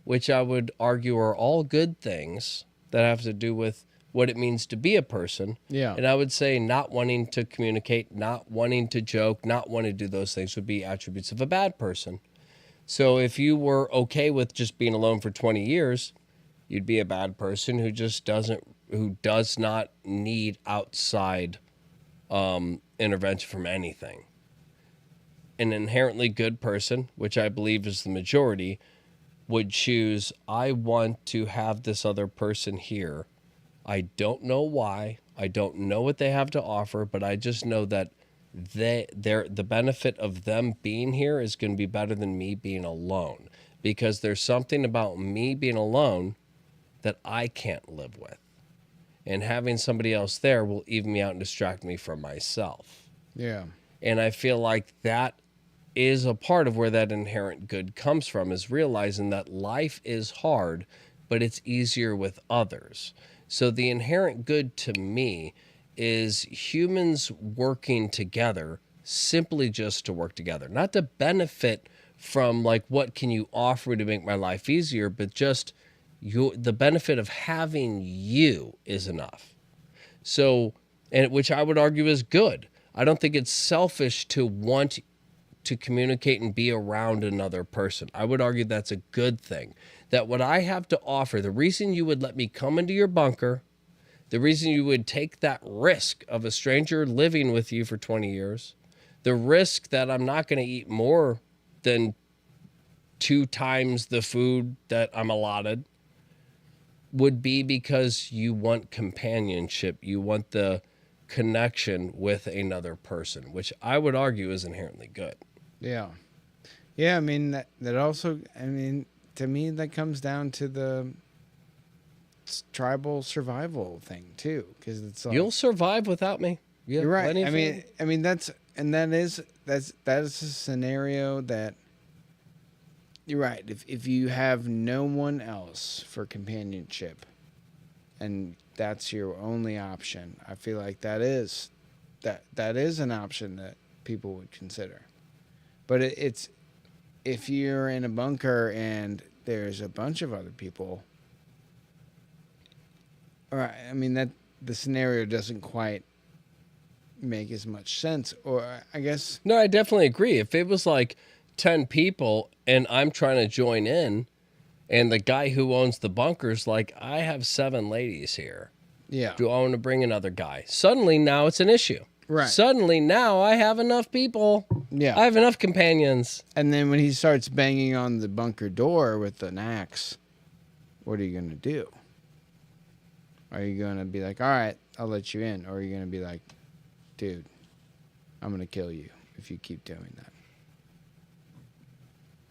which I would argue are all good things that have to do with what it means to be a person. Yeah. And I would say not wanting to communicate, not wanting to joke, not wanting to do those things would be attributes of a bad person. So if you were okay with just being alone for 20 years, you'd be a bad person who does not need outside intervention from anything. An inherently good person, which I believe is the majority, would choose, I want to have this other person here. I don't know why. I don't know what they have to offer, but I just know that the benefit of them being here is going to be better than me being alone, because there's something about me being alone that I can't live with. And having somebody else there will even me out and distract me from myself. Yeah. And I feel like that is a part of where that inherent good comes from, is realizing that life is hard, but it's easier with others. So the inherent good to me is humans working together simply just to work together, not to benefit from like, what can you offer to make my life easier, but just the benefit of having you is enough. So, and which I would argue is good. I don't think it's selfish to want to communicate and be around another person. I would argue that's a good thing. That what I have to offer, the reason you would let me come into your bunker, the reason you would take that risk of a stranger living with you for 20 years, the risk that I'm not going to eat more than 2 times the food that I'm allotted, would be because you want companionship. You want the connection with another person, which I would argue is inherently good. Yeah. Yeah, I mean, that also, I mean, to me, that comes down to the tribal survival thing, too, because it's like, you'll survive without me. You're right. I mean, that is a scenario that, you're right. If you have no one else for companionship and that's your only option, I feel like that is an option that people would consider. But it's, if you're in a bunker and there's a bunch of other people, all right, I mean, that the scenario doesn't quite make as much sense. Or I guess, no, I definitely agree. If it was like 10 people and I'm trying to join in, and the guy who owns the bunker's like, I have 7 ladies here. Yeah. Do I want to bring another guy? Suddenly now it's an issue. Right. Suddenly now I have enough people. Yeah. I have enough companions. And then when he starts banging on the bunker door with an axe, what are you going to do? Are you going to be like, all right, I'll let you in? Or are you going to be like, dude, I'm going to kill you if you keep doing that?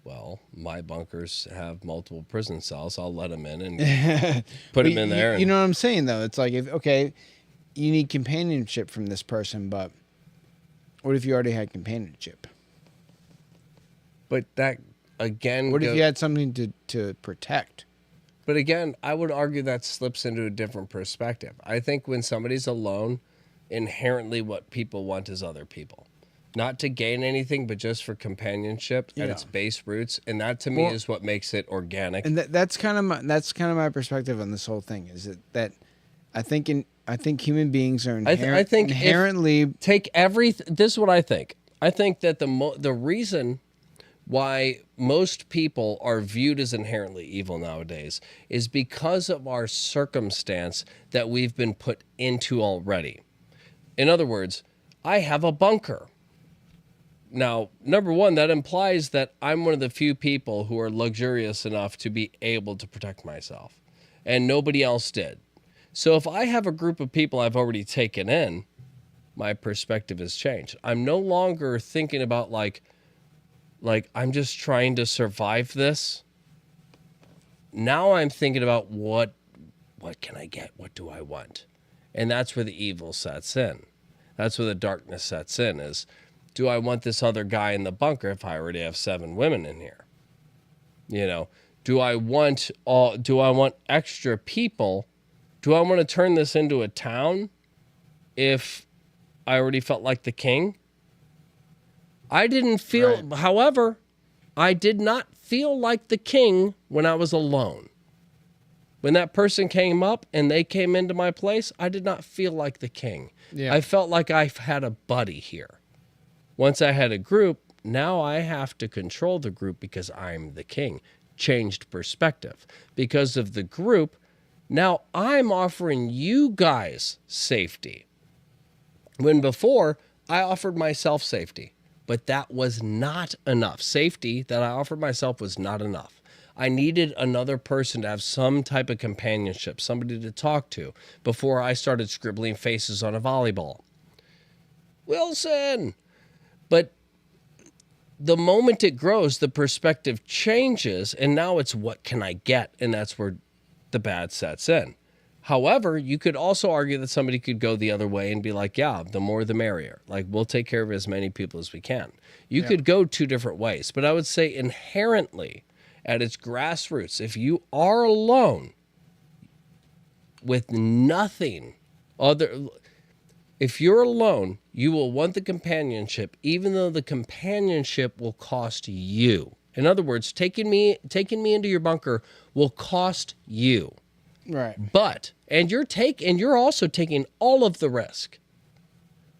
Well, my bunkers have multiple prison cells. I'll let them in and put them in there. You know what I'm saying, though? It's like, okay, you need companionship from this person, but what if you already had companionship? But that, again... What if you had something to protect? But again, I would argue that slips into a different perspective. I think when somebody's alone, inherently what people want is other people. Not to gain anything, but just for companionship at its base roots. And that, to me, is what makes it organic. And that's kind of my perspective on this whole thing, is that I think human beings are I think inherently this is what I think. I think that the reason why most people are viewed as inherently evil nowadays is because of our circumstance that we've been put into already. In other words, I have a bunker. Now, number one, that implies that I'm one of the few people who are luxurious enough to be able to protect myself, and nobody else did. So if I have a group of people I've already taken in, my perspective has changed. I'm no longer thinking about like I'm just trying to survive this. Now I'm thinking about what can I get? What do I want? And that's where the evil sets in. That's where the darkness sets in is, do I want this other guy in the bunker if I already have 7 women in here? You know, do I want extra people? Do I want to turn this into a town if I already felt like the king? I didn't feel, Right. However, I did not feel like the king when I was alone. When that person came up and they came into my place, I did not feel like the king. Yeah. I felt like I had a buddy here. Once I had a group, now I have to control the group because I'm the king. Changed perspective. Because of the group, now I'm offering you guys safety. When before, I offered myself safety, but that was not enough. Safety that I offered myself was not enough. I needed another person to have some type of companionship, somebody to talk to, before I started scribbling faces on a volleyball. Wilson! But the moment it grows, the perspective changes, and now it's what can I get? And that's where the bad sets in. However, you could also argue that somebody could go the other way and be like, yeah, the more the merrier. Like, we'll take care of as many people as we can. You could go 2 different ways, but I would say inherently, at its grassroots, if you are alone with nothing other, if you're alone, you will want the companionship, even though the companionship will cost you. In other words, taking me into your bunker will cost you. Right. But you're also taking all of the risk.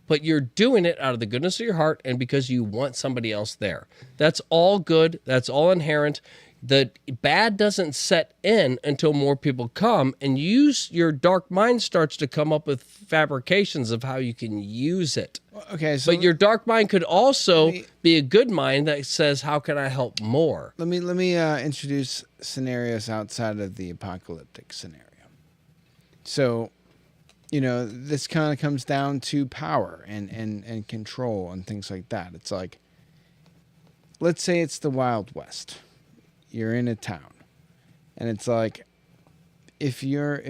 But you're doing it out of the goodness of your heart and because you want somebody else there. That's all good. That's all inherent. The bad doesn't set in until more people come, and your dark mind starts to come up with fabrications of how you can use it. Okay, so But your dark mind could also be a good mind that says, how can I help more? let me introduce scenarios outside of the apocalyptic scenario. So, this kind of comes down to power and control and things like that. It's like, let's say it's the Wild West. You're in a town, and it's like, if you're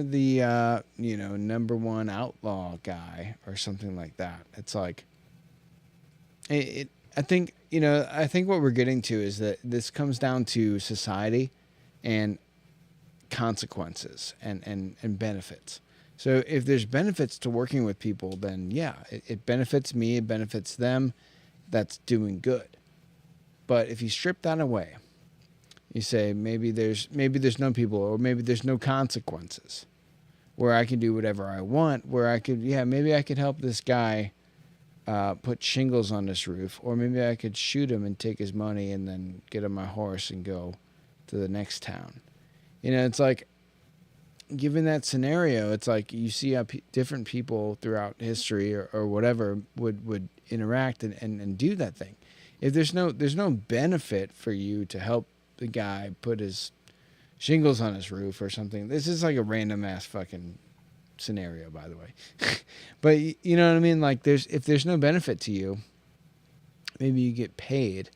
the number one outlaw guy or something like that, it's like, I think what we're getting to is that this comes down to society and consequences and benefits. So if there's benefits to working with people, then yeah, it benefits me, it benefits them. That's doing good. But if you strip that away, you say maybe there's no people, or maybe there's no consequences, where I can do whatever I want, where I could maybe I could help this guy put shingles on this roof, or maybe I could shoot him and take his money and then get on my horse and go to the next town. It's like, given that scenario, it's like you see how different people throughout history or whatever would interact and do that thing. If there's no benefit for you to help the guy put his shingles on his roof or something, this is like a random ass fucking scenario, by the way. But you know what I mean? Like, if there's no benefit to you, maybe you get paid,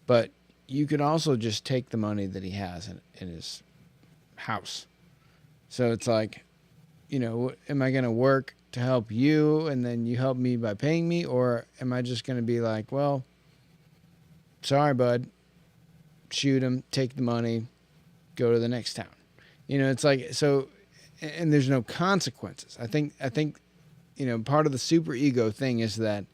but you could also just take the money that he has in his house. So it's like, am I going to work to help you and then you help me by paying me? Or am I just going to be like, well, sorry, bud, shoot him, take the money, go to the next town? It's like, so, and there's no consequences. I think, part of the super ego thing is that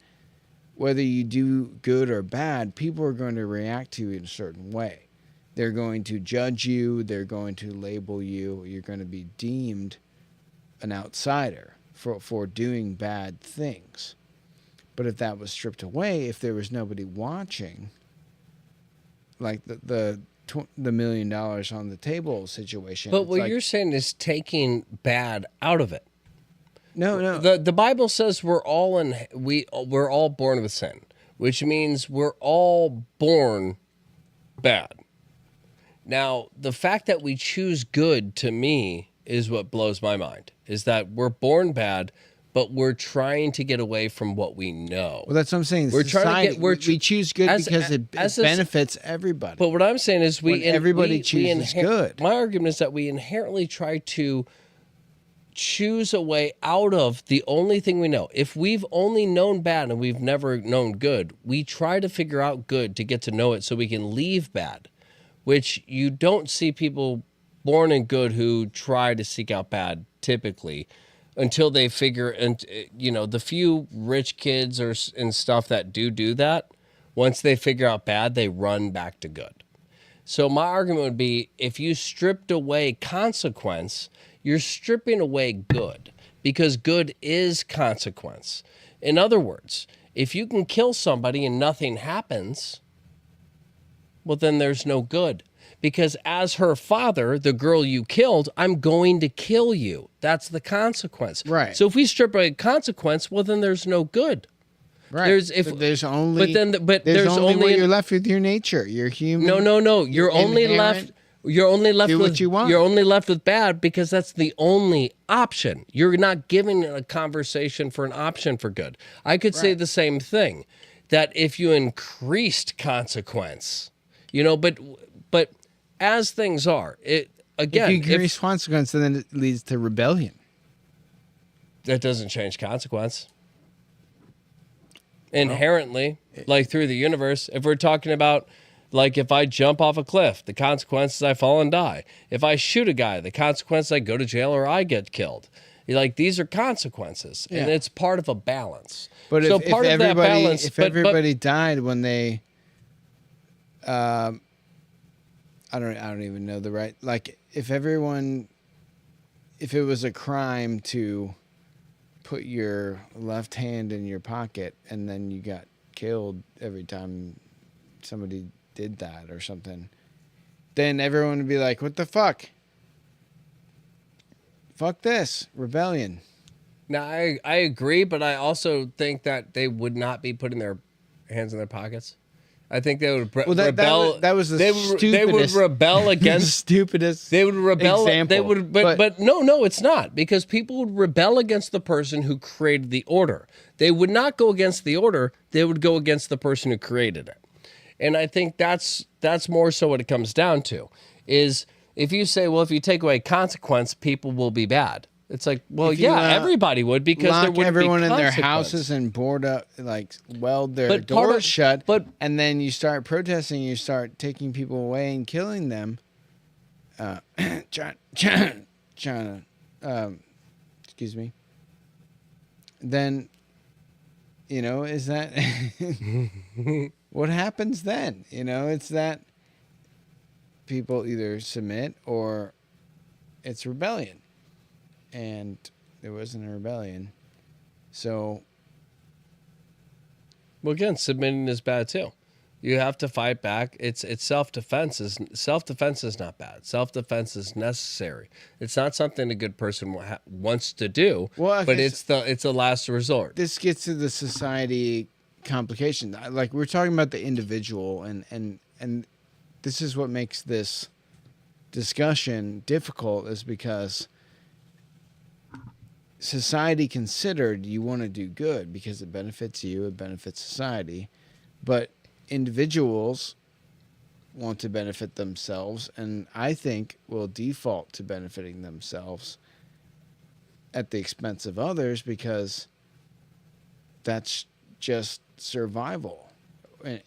whether you do good or bad, people are going to react to you in a certain way. They're going to judge you. They're going to label you. You're going to be deemed an outsider for doing bad things. But if that was stripped away, if there was nobody watching, like the $1 million on the table situation. But what you're saying is taking bad out of it. No. The Bible says we're all born with sin, which means we're all born bad. Now, the fact that we choose good, to me, is what blows my mind. Is that we're born bad, but we're trying to get away from what we know. Well, that's what I'm saying. We're trying to get. We choose good because it benefits everybody. But what I'm saying is everybody chooses good. My argument is that we inherently try to choose a way out of the only thing we know. If we've only known bad and we've never known good, we try to figure out good to get to know it so we can leave bad, which you don't see people born in good who try to seek out bad typically until they figure, and the few rich kids and stuff that do that, once they figure out bad, they run back to good. So my argument would be, if you stripped away consequence, you're stripping away good, because good is consequence. In other words, if you can kill somebody and nothing happens, well, then there's no good. Because as her father, the girl you killed, I'm going to kill you. That's the consequence. Right. So if we strip away consequence, well, then there's no good. Right. There's only what you're left with your nature. You're human. No. You're only left do with what you want. You're only left with bad because that's the only option. You're not giving a conversation for an option for good. I could say the same thing, that if you increased consequence, but as things are, if you increase consequence, then it leads to rebellion. That doesn't change consequence. Inherently, like through the universe, if we're talking about, like, if I jump off a cliff, the consequence is I fall and die. If I shoot a guy, the consequence is I go to jail or I get killed. Like, these are consequences, and it's part of a balance. But so if part of that balance, everybody died when they, I don't even know the right. Like, if it was a crime to put your left hand in your pocket and then you got killed every time somebody did that or something, then everyone would be like, what the fuck? Fuck this. Rebellion. Now, I agree, but I also think that they would not be putting their hands in their pockets. I think they would rebel. That was the stupidest. They would rebel against stupidest. They would rebel. Example. They would, but no, it's not, because people would rebel against the person who created the order. They would not go against the order. They would go against the person who created it. And I think that's more so what it comes down to, is if you say, well, if you take away consequence, people will be bad. It's like, well, everybody would, because there wouldn't everyone be in their houses and board up, like, weld their doors shut. And then you start protesting. You start taking people away and killing them. China, excuse me. Then, is that what happens then? It's that people either submit or it's rebellion. And there wasn't a rebellion. So, well, again, submitting is bad too. You have to fight back. It's self-defense. Self-defense is not bad. Self-defense is necessary. It's not something a good person wants to do, but it's a last resort. This gets to the society complication. Like, we're talking about the individual, and this is what makes this discussion difficult, is because society considered, you want to do good because it benefits you, it benefits society, but individuals want to benefit themselves, and I think will default to benefiting themselves at the expense of others, because that's just survival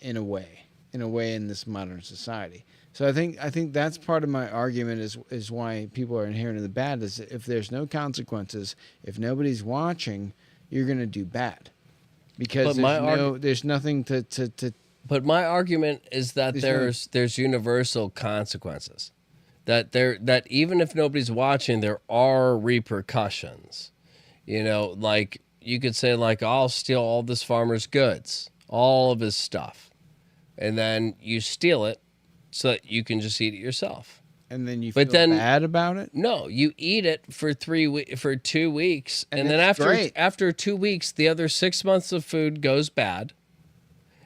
in a way in this modern society. So I think that's part of my argument is why people are inherently bad, is if there's no consequences, if nobody's watching, you're going to do bad, because there's nothing to. But my argument is that there's universal consequences. that even if nobody's watching, there are repercussions. Like you could say, like, I'll steal all this farmer's goods, all of his stuff, and then you steal it so that you can just eat it yourself. And then you feel bad about it? No, you eat it for 2 weeks, and then after 2 weeks, the other 6 months of food goes bad.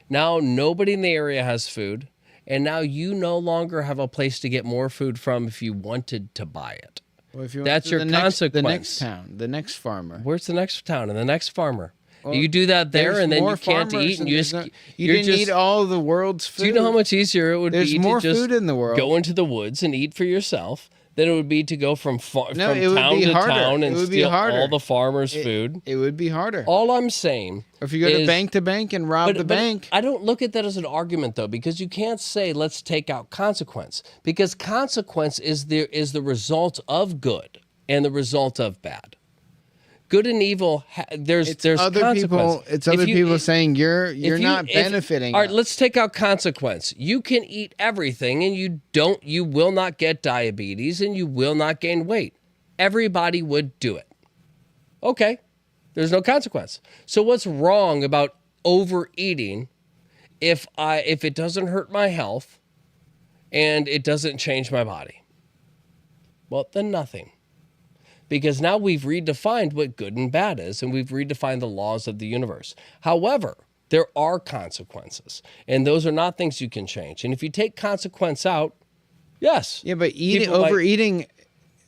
Now nobody in the area has food, and now you no longer have a place to get more food from if you wanted to buy it. Well, if you That's your consequence. The next town, the next farmer. Where's the next town and the next farmer? Well, you do that there, and then you can't eat, and you didn't eat all the world's food. Do you know how much easier it would be more to just food in the world. Go into the woods and eat for yourself than it would be to go from town to harder. town and steal all the farmers' food? It would be harder. All I'm saying, or if you go to bank and rob the bank. I don't look at that as an argument, though, because you can't say let's take out consequence, because consequence is the result of good and the result of bad. Good and evil, there's other consequence. people. It's other people saying you're not benefiting. All right, let's take out consequence. You can eat everything, and you will not get diabetes, and you will not gain weight. Everybody would do it. Okay, there's no consequence. So what's wrong about overeating if it doesn't hurt my health and it doesn't change my body? Well, then nothing. Because now we've redefined what good and bad is, and we've redefined the laws of the universe. However, there are consequences, and those are not things you can change. And if you take consequence out, yes. Yeah, but overeating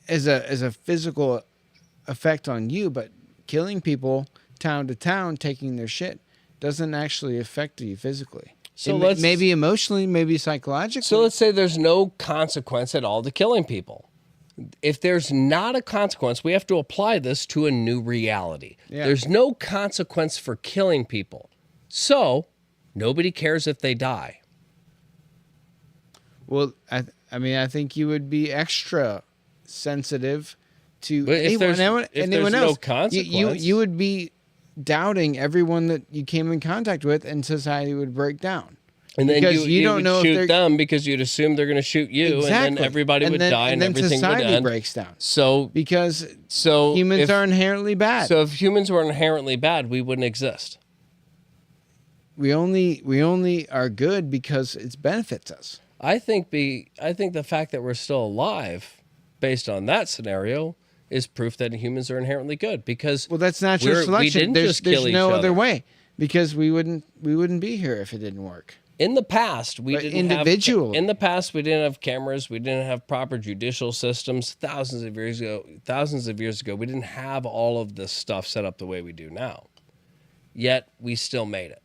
is a physical effect on you, but killing people town to town, taking their shit, doesn't actually affect you physically. So maybe emotionally, maybe psychologically. So let's say there's no consequence at all to killing people. If there's not a consequence, we have to apply this to a new reality. Yeah. There's no consequence for killing people. So nobody cares if they die. Well, I think you would be extra sensitive to anyone else. No consequence, you would be doubting everyone that you came in contact with, and society would break down. And then you don't know shoot them because you'd assume they're going to shoot you, exactly. And then everybody would die, and everything would end. Society breaks down. Because humans are inherently bad. So if humans were inherently bad, we wouldn't exist. We only are good because it benefits us. I think the fact that we're still alive, based on that scenario, is proof that humans are inherently good. Because that's natural selection. There's no other way, because we wouldn't be here if it didn't work. In the past, we didn't have cameras. We didn't have proper judicial systems. Thousands of years ago, we didn't have all of this stuff set up the way we do now. Yet we still made it.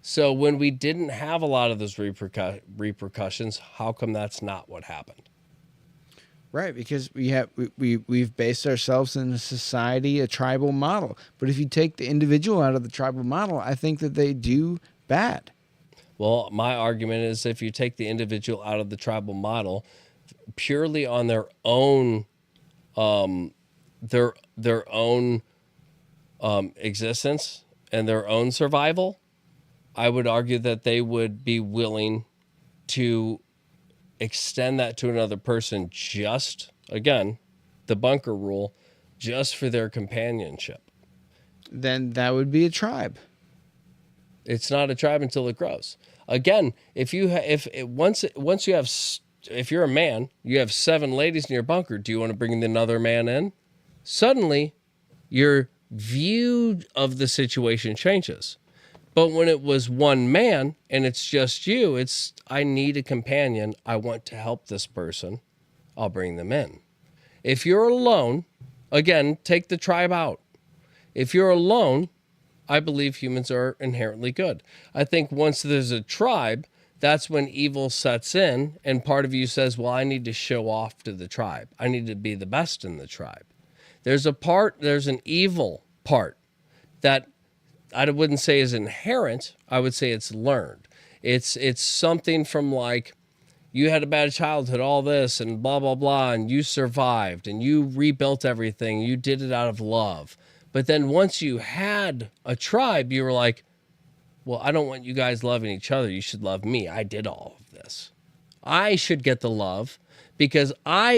So when we didn't have a lot of those repercussions, how come that's not what happened? Right, because we've based ourselves in a society, a tribal model. But if you take the individual out of the tribal model, I think that they do bad. Well, my argument is if you take the individual out of the tribal model purely on their own existence and their own survival, I would argue that they would be willing to extend that to another person, just, again, the bunker rule, just for their companionship. Then that would be a tribe. It's not a tribe until it grows. Again, if you're a man, you have 7 ladies in your bunker. Do you want to bring another man in? Suddenly, your view of the situation changes. But when it was one man and it's just you, it's, I need a companion. I want to help this person. I'll bring them in. If you're alone, again, take the tribe out. If you're alone, I believe humans are inherently good. I think once there's a tribe, that's when evil sets in, and part of you says, well, I need to show off to the tribe. I need to be the best in the tribe. There's an evil part that I wouldn't say is inherent. I would say it's learned. It's something from like, you had a bad childhood, all this, and blah, blah, blah, and you survived, and you rebuilt everything. You did it out of love. But then once you had a tribe, you were like, well, I don't want you guys loving each other. You should love me. I did all of this. I should get the love because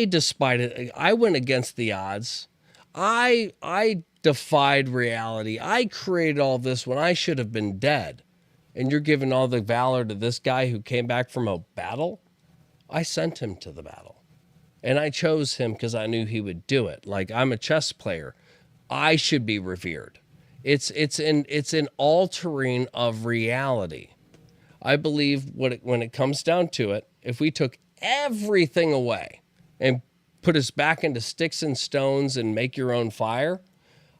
despite it, I went against the odds. I defied reality. I created all this when I should have been dead. And you're giving all the valor to this guy who came back from a battle? I sent him to the battle. And I chose him because I knew he would do it. Like, I'm a chess player. I should be revered. It's an altering of reality. I believe when it comes down to it, if we took everything away and put us back into sticks and stones and make your own fire,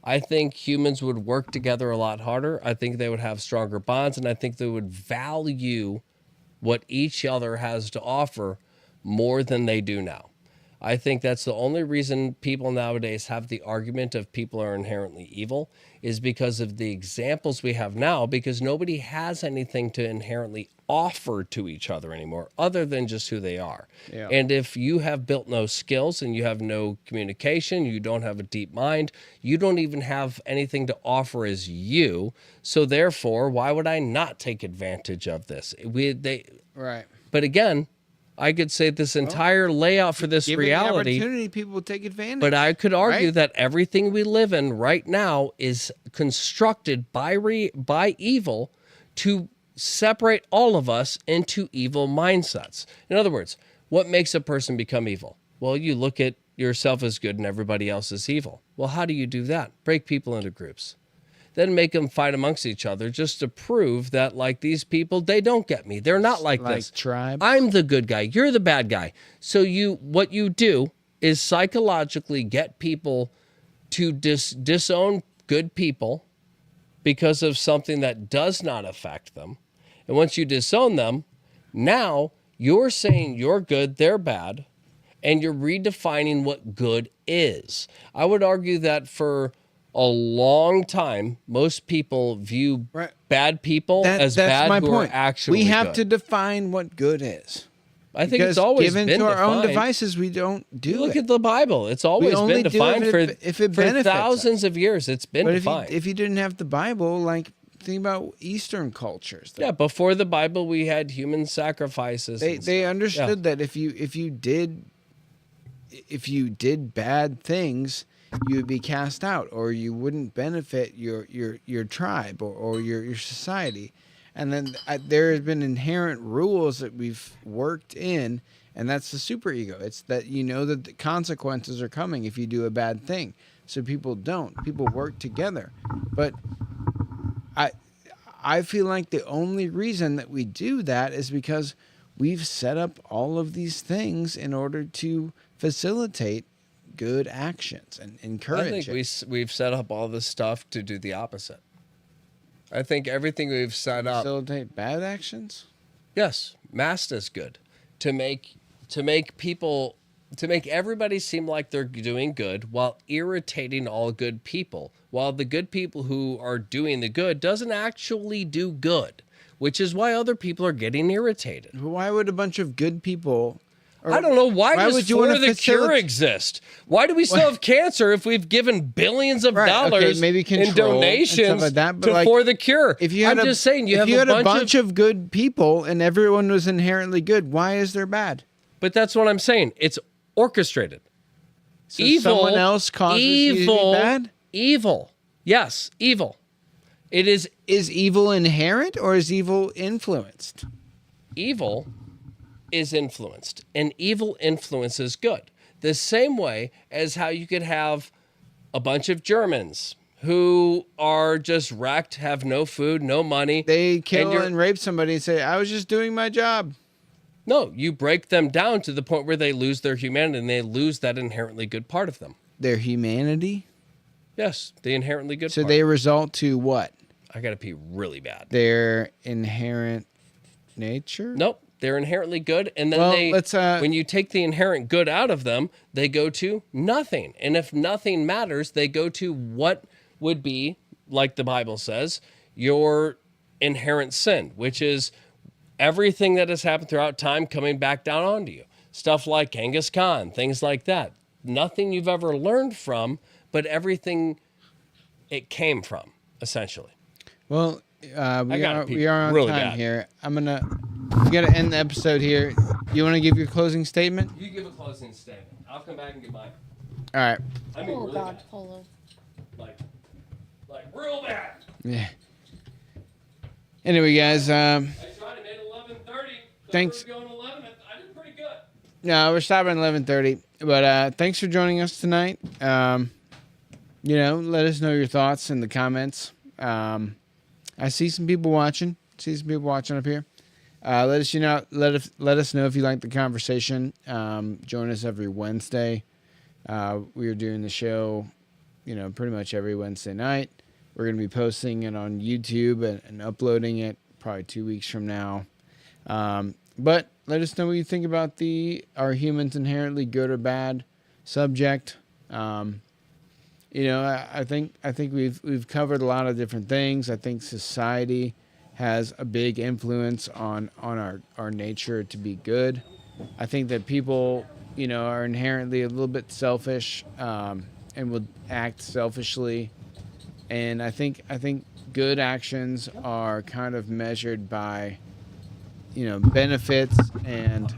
I think humans would work together a lot harder. I think they would have stronger bonds, and I think they would value what each other has to offer more than they do now. I think that's the only reason people nowadays have the argument of people are inherently evil is because of the examples we have now, because nobody has anything to inherently offer to each other anymore other than just who they are. Yeah. And if you have built no skills and you have no communication, you don't have a deep mind, you don't even have anything to offer as you. So therefore, why would I not take advantage of this? Right. But again, I could say this entire layout for this Given reality, the opportunity, people will take advantage. but I could argue right? that everything we live in right now is constructed by evil to separate all of us into evil mindsets. In other words, what makes a person become evil? Well, you look at yourself as good and everybody else is evil. Well, how do you do that? Break people into groups. Then make them fight amongst each other just to prove that, like, these people, they don't get me. They're not like this. Tribes. I'm the good guy. You're the bad guy. So what you do is psychologically get people to disown good people because of something that does not affect them. And once you disown them, now you're saying you're good, they're bad, and you're redefining what good is. I would argue that for a long time, most people view bad people as bad my who point. are actually We have good. to define what good is. I think Because it's always given been to our own defined. devices, we don't do You look it. at the Bible. It's always only been do it defined if it for benefits us. thousands of years. It's been But defined. if you didn't have the Bible, like, think about Eastern cultures. Yeah, before the Bible, we had human sacrifices. They understood that if you did bad things, you would be cast out, or you wouldn't benefit your tribe or your society. And then there has been inherent rules that we've worked in, and that's the superego. It's that you know that the consequences are coming if you do a bad thing. So people don't. People work together. But I feel like the only reason that we do that is because we've set up all of these things in order to facilitate good actions and encourage I think we've set up all this stuff to do the opposite. I think everything we've set up, facilitate bad actions. yes, masked as good, to make everybody seem like they're doing good while irritating all good people, while the good people who are doing the good doesn't actually do good, which is why other people are getting irritated. Why would a bunch of good people? I don't know. Why does would you For wanna the Cure exist? Why do we still have cancer if we've given billions of dollars maybe in control and donations stuff like that, but to like, For the Cure? If you had I'm just saying, you have a bunch of good people and everyone was inherently good, why is there bad? But that's what I'm saying. It's orchestrated. So Evil. someone else causes you to be bad? Evil. Yes, evil. It is Is evil inherent or is evil influenced? evil is influenced, and evil influence is good. The same way as how you could have a bunch of Germans who are just wrecked, have no food, no money. They kill you're- and rape somebody and say, I was just doing my job. No, you break them down to the point where they lose their humanity and they lose that inherently good part of them. Their humanity? Yes, the inherently good So part. they result to what? I got to pee really bad. Their inherent nature? Nope, they're inherently good, and then Well, when you take the inherent good out of them, they go to nothing. And if nothing matters, they go to what would be, like the Bible says, your inherent sin, which is everything that has happened throughout time coming back down onto you. Stuff like Genghis Khan, things like that. Nothing you've ever learned from, but everything it came from, essentially. Well, we are on really time bad. here. We got to end the episode here. You want to give your closing statement? You give a closing statement. I'll come back and give mine. All right. I mean, Oh really God, bad. Polo. Like real bad. Yeah. Anyway, guys. I tried to make 11:30. Thanks. We were going 11. I did pretty good. No, we're stopping at 11:30. But thanks for joining us tonight. Let us know your thoughts in the comments. I see some people watching. Up here. Let us know if you like the conversation. Join us every Wednesday. We are doing the show, pretty much every Wednesday night. We're going to be posting it on YouTube and uploading it probably 2 weeks from now. But let us know what you think about are humans inherently good or bad subject. I think we've covered a lot of different things. I think society has a big influence on our nature to be good. I think that people, are inherently a little bit selfish and will act selfishly. And I think good actions are kind of measured by, benefits and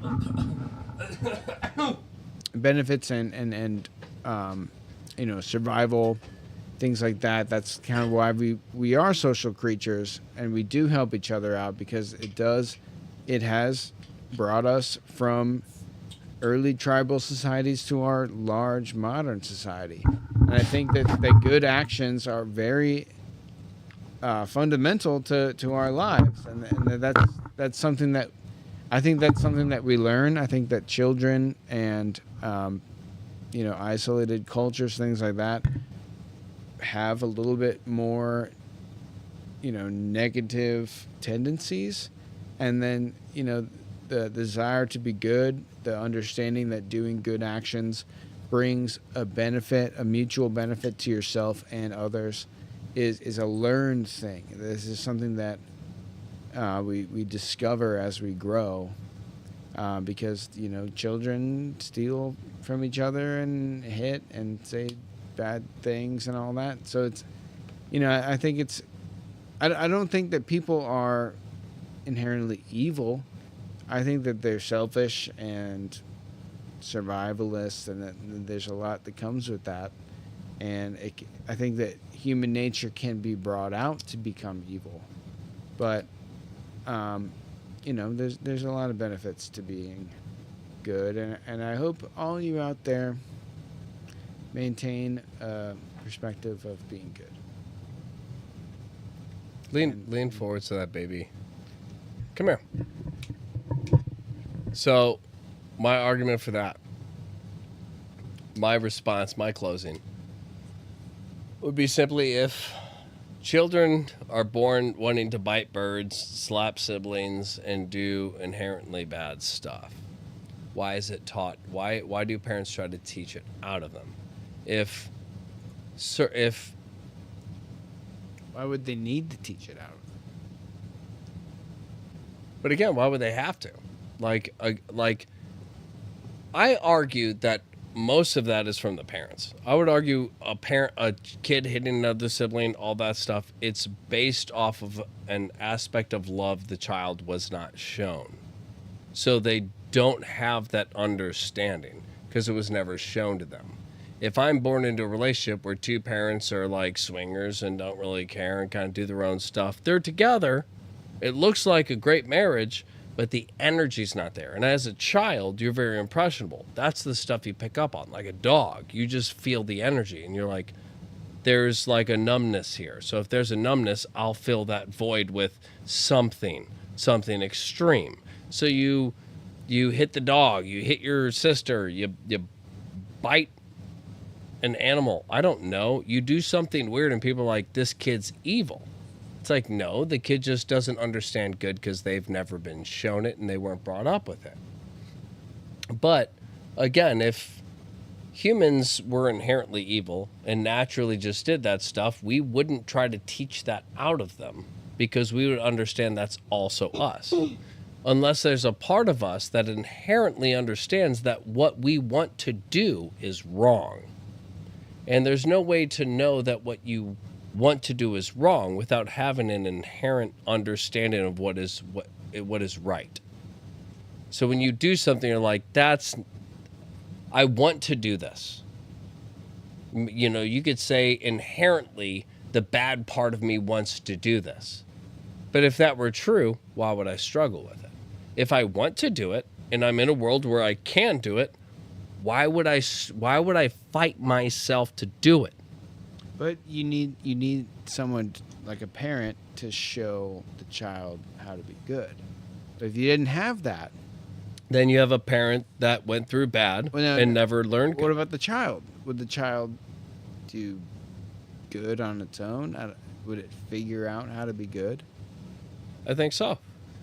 survival, things like that. That's kind of why we are social creatures, and we do help each other out, because it has brought us from early tribal societies to our large modern society. And I think that good actions are very fundamental to our lives, and that's something that we learn. I think that children and isolated cultures, things like that, have a little bit more negative tendencies, and then the desire to be good, the understanding that doing good actions brings a mutual benefit to yourself and others, is a learned thing. This is something that we discover as we grow, because children steal from each other and hit and say bad things and all that. So it's, I think I don't think that people are inherently evil. I think that they're selfish and survivalists, and that there's a lot that comes with that. And I think that human nature can be brought out to become evil, but there's a lot of benefits to being good, and I hope all you out there maintain a perspective of being good. Lean forward to that baby. Come here. So, my argument for that, my response, my closing, would be simply, if children are born wanting to bite birds, slap siblings, and do inherently bad stuff, why is it taught? Why do parents try to teach it out of them? Why would they need to teach it out? But again, why would they have to? Like I argue that most of that is from the parents. I would argue a kid hitting another sibling, all that stuff, it's based off of an aspect of love the child was not shown. So they don't have that understanding because it was never shown to them. If I'm born into a relationship where two parents are like swingers and don't really care and kind of do their own stuff, they're together, it looks like a great marriage, but the energy's not there. And as a child, you're very impressionable. That's the stuff you pick up on. Like a dog, you just feel the energy, and you're like, there's like a numbness here. So if there's a numbness, I'll fill that void with something extreme. So you hit the dog, you hit your sister, you bite an animal. I don't know. You do something weird, and people are like, this kid's evil. It's like, no, the kid just doesn't understand good because they've never been shown it and they weren't brought up with it. But again, if humans were inherently evil and naturally just did that stuff, we wouldn't try to teach that out of them, because we would understand that's also us. Unless there's a part of us that inherently understands that what we want to do is wrong. And there's no way to know that what you want to do is wrong without having an inherent understanding of what is right. So when you do something, you're like, I want to do this. You know, you could say inherently the bad part of me wants to do this. But if that were true, why would I struggle with it? If I want to do it and I'm in a world where I can do it, why would I fight myself to do it? But you need someone like a parent to show the child how to be good. But if you didn't have that, then you have a parent that went through bad and never learned good. What about the child? Would the child do good on its own? Would it figure out how to be good? I think so.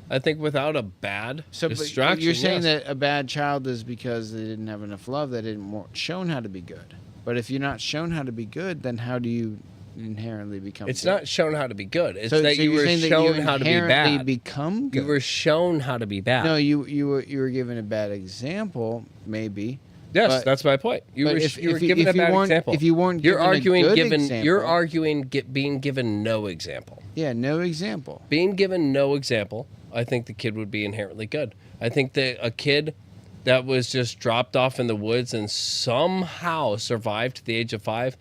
I think without a bad distraction. But you're saying yes. that a bad child is because they didn't have enough love, they didn't shown how to be good. But if you're not shown how to be good, then how do you inherently become It's good? not shown how to be good. It's so that you were shown how to be inherently bad. become good. You were shown how to be bad. No, you were given a bad example, maybe. Yes, but, that's my point. You were given a bad example. If you weren't you're given arguing a good given example, you're arguing being given no example. Yeah, no example. Being given no example, I think the kid would be inherently good. I think that a kid that was just dropped off in the woods and somehow survived to the age of 5,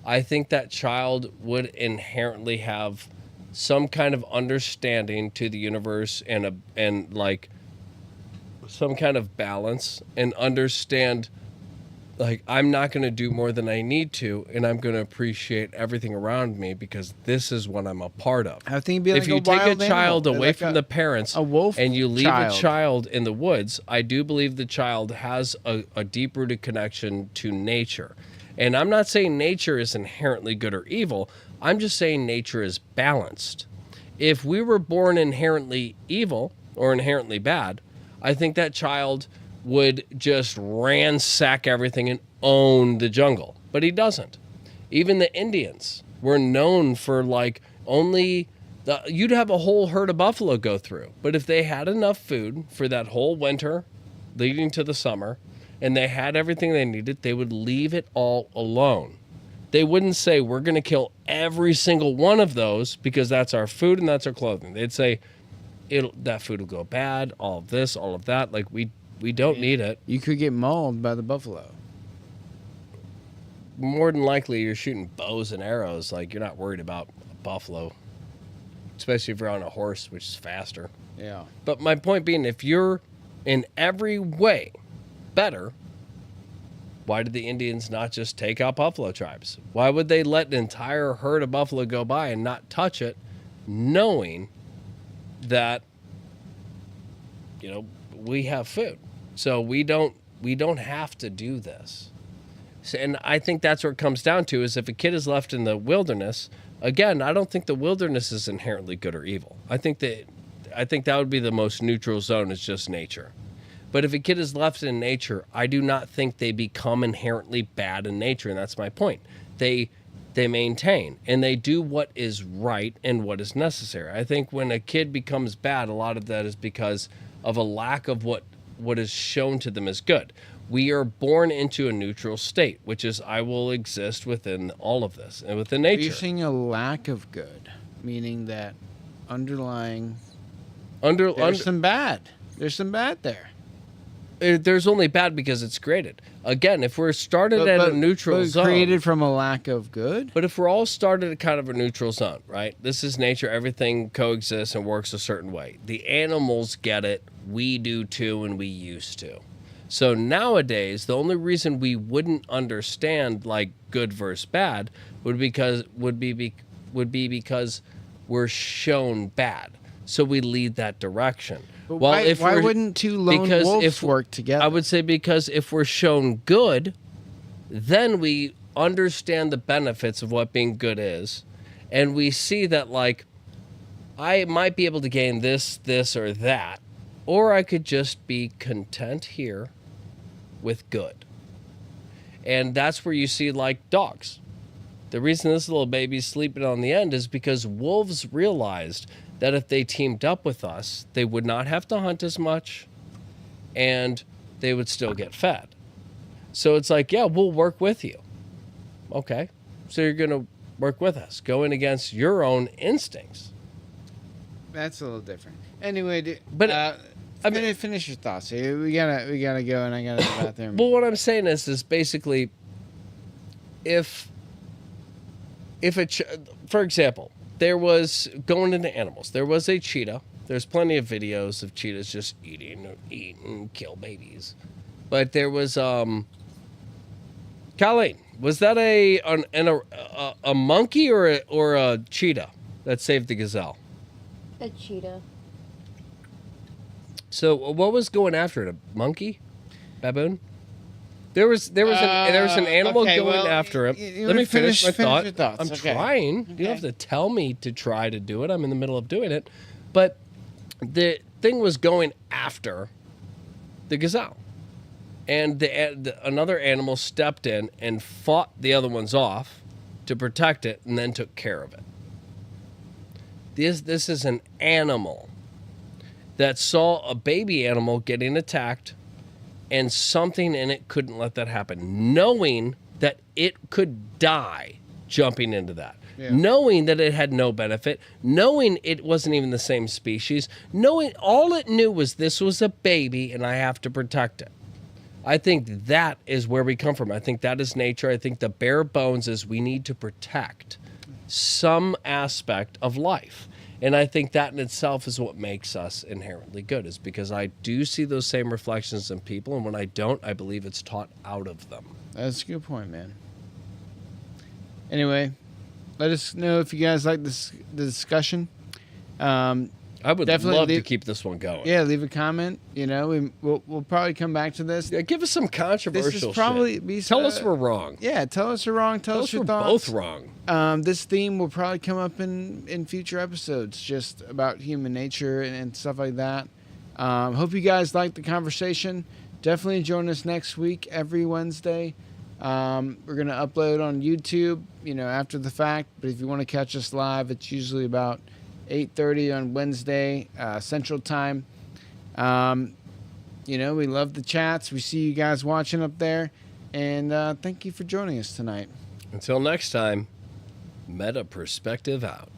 I think that child would inherently have some kind of understanding to the universe and like some kind of balance and understand, like, I'm not going to do more than I need to, and I'm going to appreciate everything around me because this is what I'm a part of. I think it'd be like if you take a child animal, away like from the parents a wolf and you leave child. a child in the woods, I do believe the child has a deep-rooted connection to nature. And I'm not saying nature is inherently good or evil. I'm just saying nature is balanced. If we were born inherently evil or inherently bad, I think that child would just ransack everything and own the jungle. But he doesn't. Even the Indians were known for like you'd have a whole herd of buffalo go through. But if they had enough food for that whole winter leading to the summer and they had everything they needed, they would leave it all alone. They wouldn't say, we're going to kill every single one of those because that's our food and that's our clothing. They'd say, that food will go bad, all of this, all of that. Like, we don't need it. You could get mauled by the buffalo. More than likely, you're shooting bows and arrows. Like, you're not worried about a buffalo, especially if you're on a horse, which is faster. Yeah. But my point being, if you're in every way better, why did the Indians not just take out buffalo tribes? Why would they let an entire herd of buffalo go by and not touch it, knowing that, we have food, so we don't have to do this? So, and I think that's where it comes down to, is if a kid is left in the wilderness, again, I don't think the wilderness is inherently good or evil. I think that would be the most neutral zone, is just nature. But if a kid is left in nature, I do not think they become inherently bad in nature, and that's my point. They maintain, and they do what is right and what is necessary. I think when a kid becomes bad, a lot of that is because of a lack of what is shown to them as good. We are born into a neutral state, which is I will exist within all of this and within nature. You're seeing a lack of good, meaning that underlying there's some bad. There's some bad there. There's only bad because it's created. Again, if we're started at a neutral zone. Created from a lack of good? But if we're all started at kind of a neutral zone, right? This is nature. Everything coexists and works a certain way. The animals get it. We do too, and we used to. So nowadays, the only reason we wouldn't understand like good versus bad would be because we're shown bad. So we lead that direction. But why wouldn't two lone wolves work together? I would say because if we're shown good, then we understand the benefits of what being good is. And we see that, like, I might be able to gain this, or that. Or I could just be content here with good. And that's where you see, like, dogs. The reason this little baby's sleeping on the end is because wolves realized that if they teamed up with us, they would not have to hunt as much and they would still get fed. So it's like, yeah, we'll work with you. Okay. So you're going to work with us, going against your own instincts. That's a little different. Anyway, but finish your thoughts here. We gotta go, and I gotta go out there. Well, what I'm saying is basically, if for example, there was going into animals, there was a cheetah. There's plenty of videos of cheetahs just eating, kill babies. But there was Colleen, was that a monkey or a cheetah that saved the gazelle? A cheetah. So what was going after it? A monkey? Baboon? There was an animal going after him. Let me finish my thought. Your thoughts. I'm Okay. trying. Okay. You don't have to tell me to try to do it. I'm in the middle of doing it. But the thing was going after the gazelle. And another animal stepped in and fought the other ones off to protect it and then took care of it. This is an animal that saw a baby animal getting attacked, and something in it couldn't let that happen, knowing that it could die jumping into that. Yeah. Knowing that it had no benefit, knowing it wasn't even the same species, knowing all it knew was this was a baby and I have to protect it. I think that is where we come from. I think that is nature. I think the bare bones is we need to protect some aspect of life. And I think that in itself is what makes us inherently good, is because I do see those same reflections in people, and when I don't, I believe it's taught out of them. That's a good point, man. Anyway, let us know if you guys like the discussion. I would love to keep this one going. Yeah, leave a comment. You know, we'll probably come back to this. Yeah, give us some controversial this is probably shit. Tell us we're wrong. Yeah, tell us we're wrong. Tell us your we're thoughts. both wrong. This theme will probably come up in future episodes, just about human nature and stuff like that. Hope you guys liked the conversation. Definitely join us next week, every Wednesday. We're going to upload on YouTube, after the fact. But if you want to catch us live, it's usually about 8:30 on Wednesday, Central Time. We love the chats. We see you guys watching up there. And thank you for joining us tonight. Until next time, Meta Perspective out.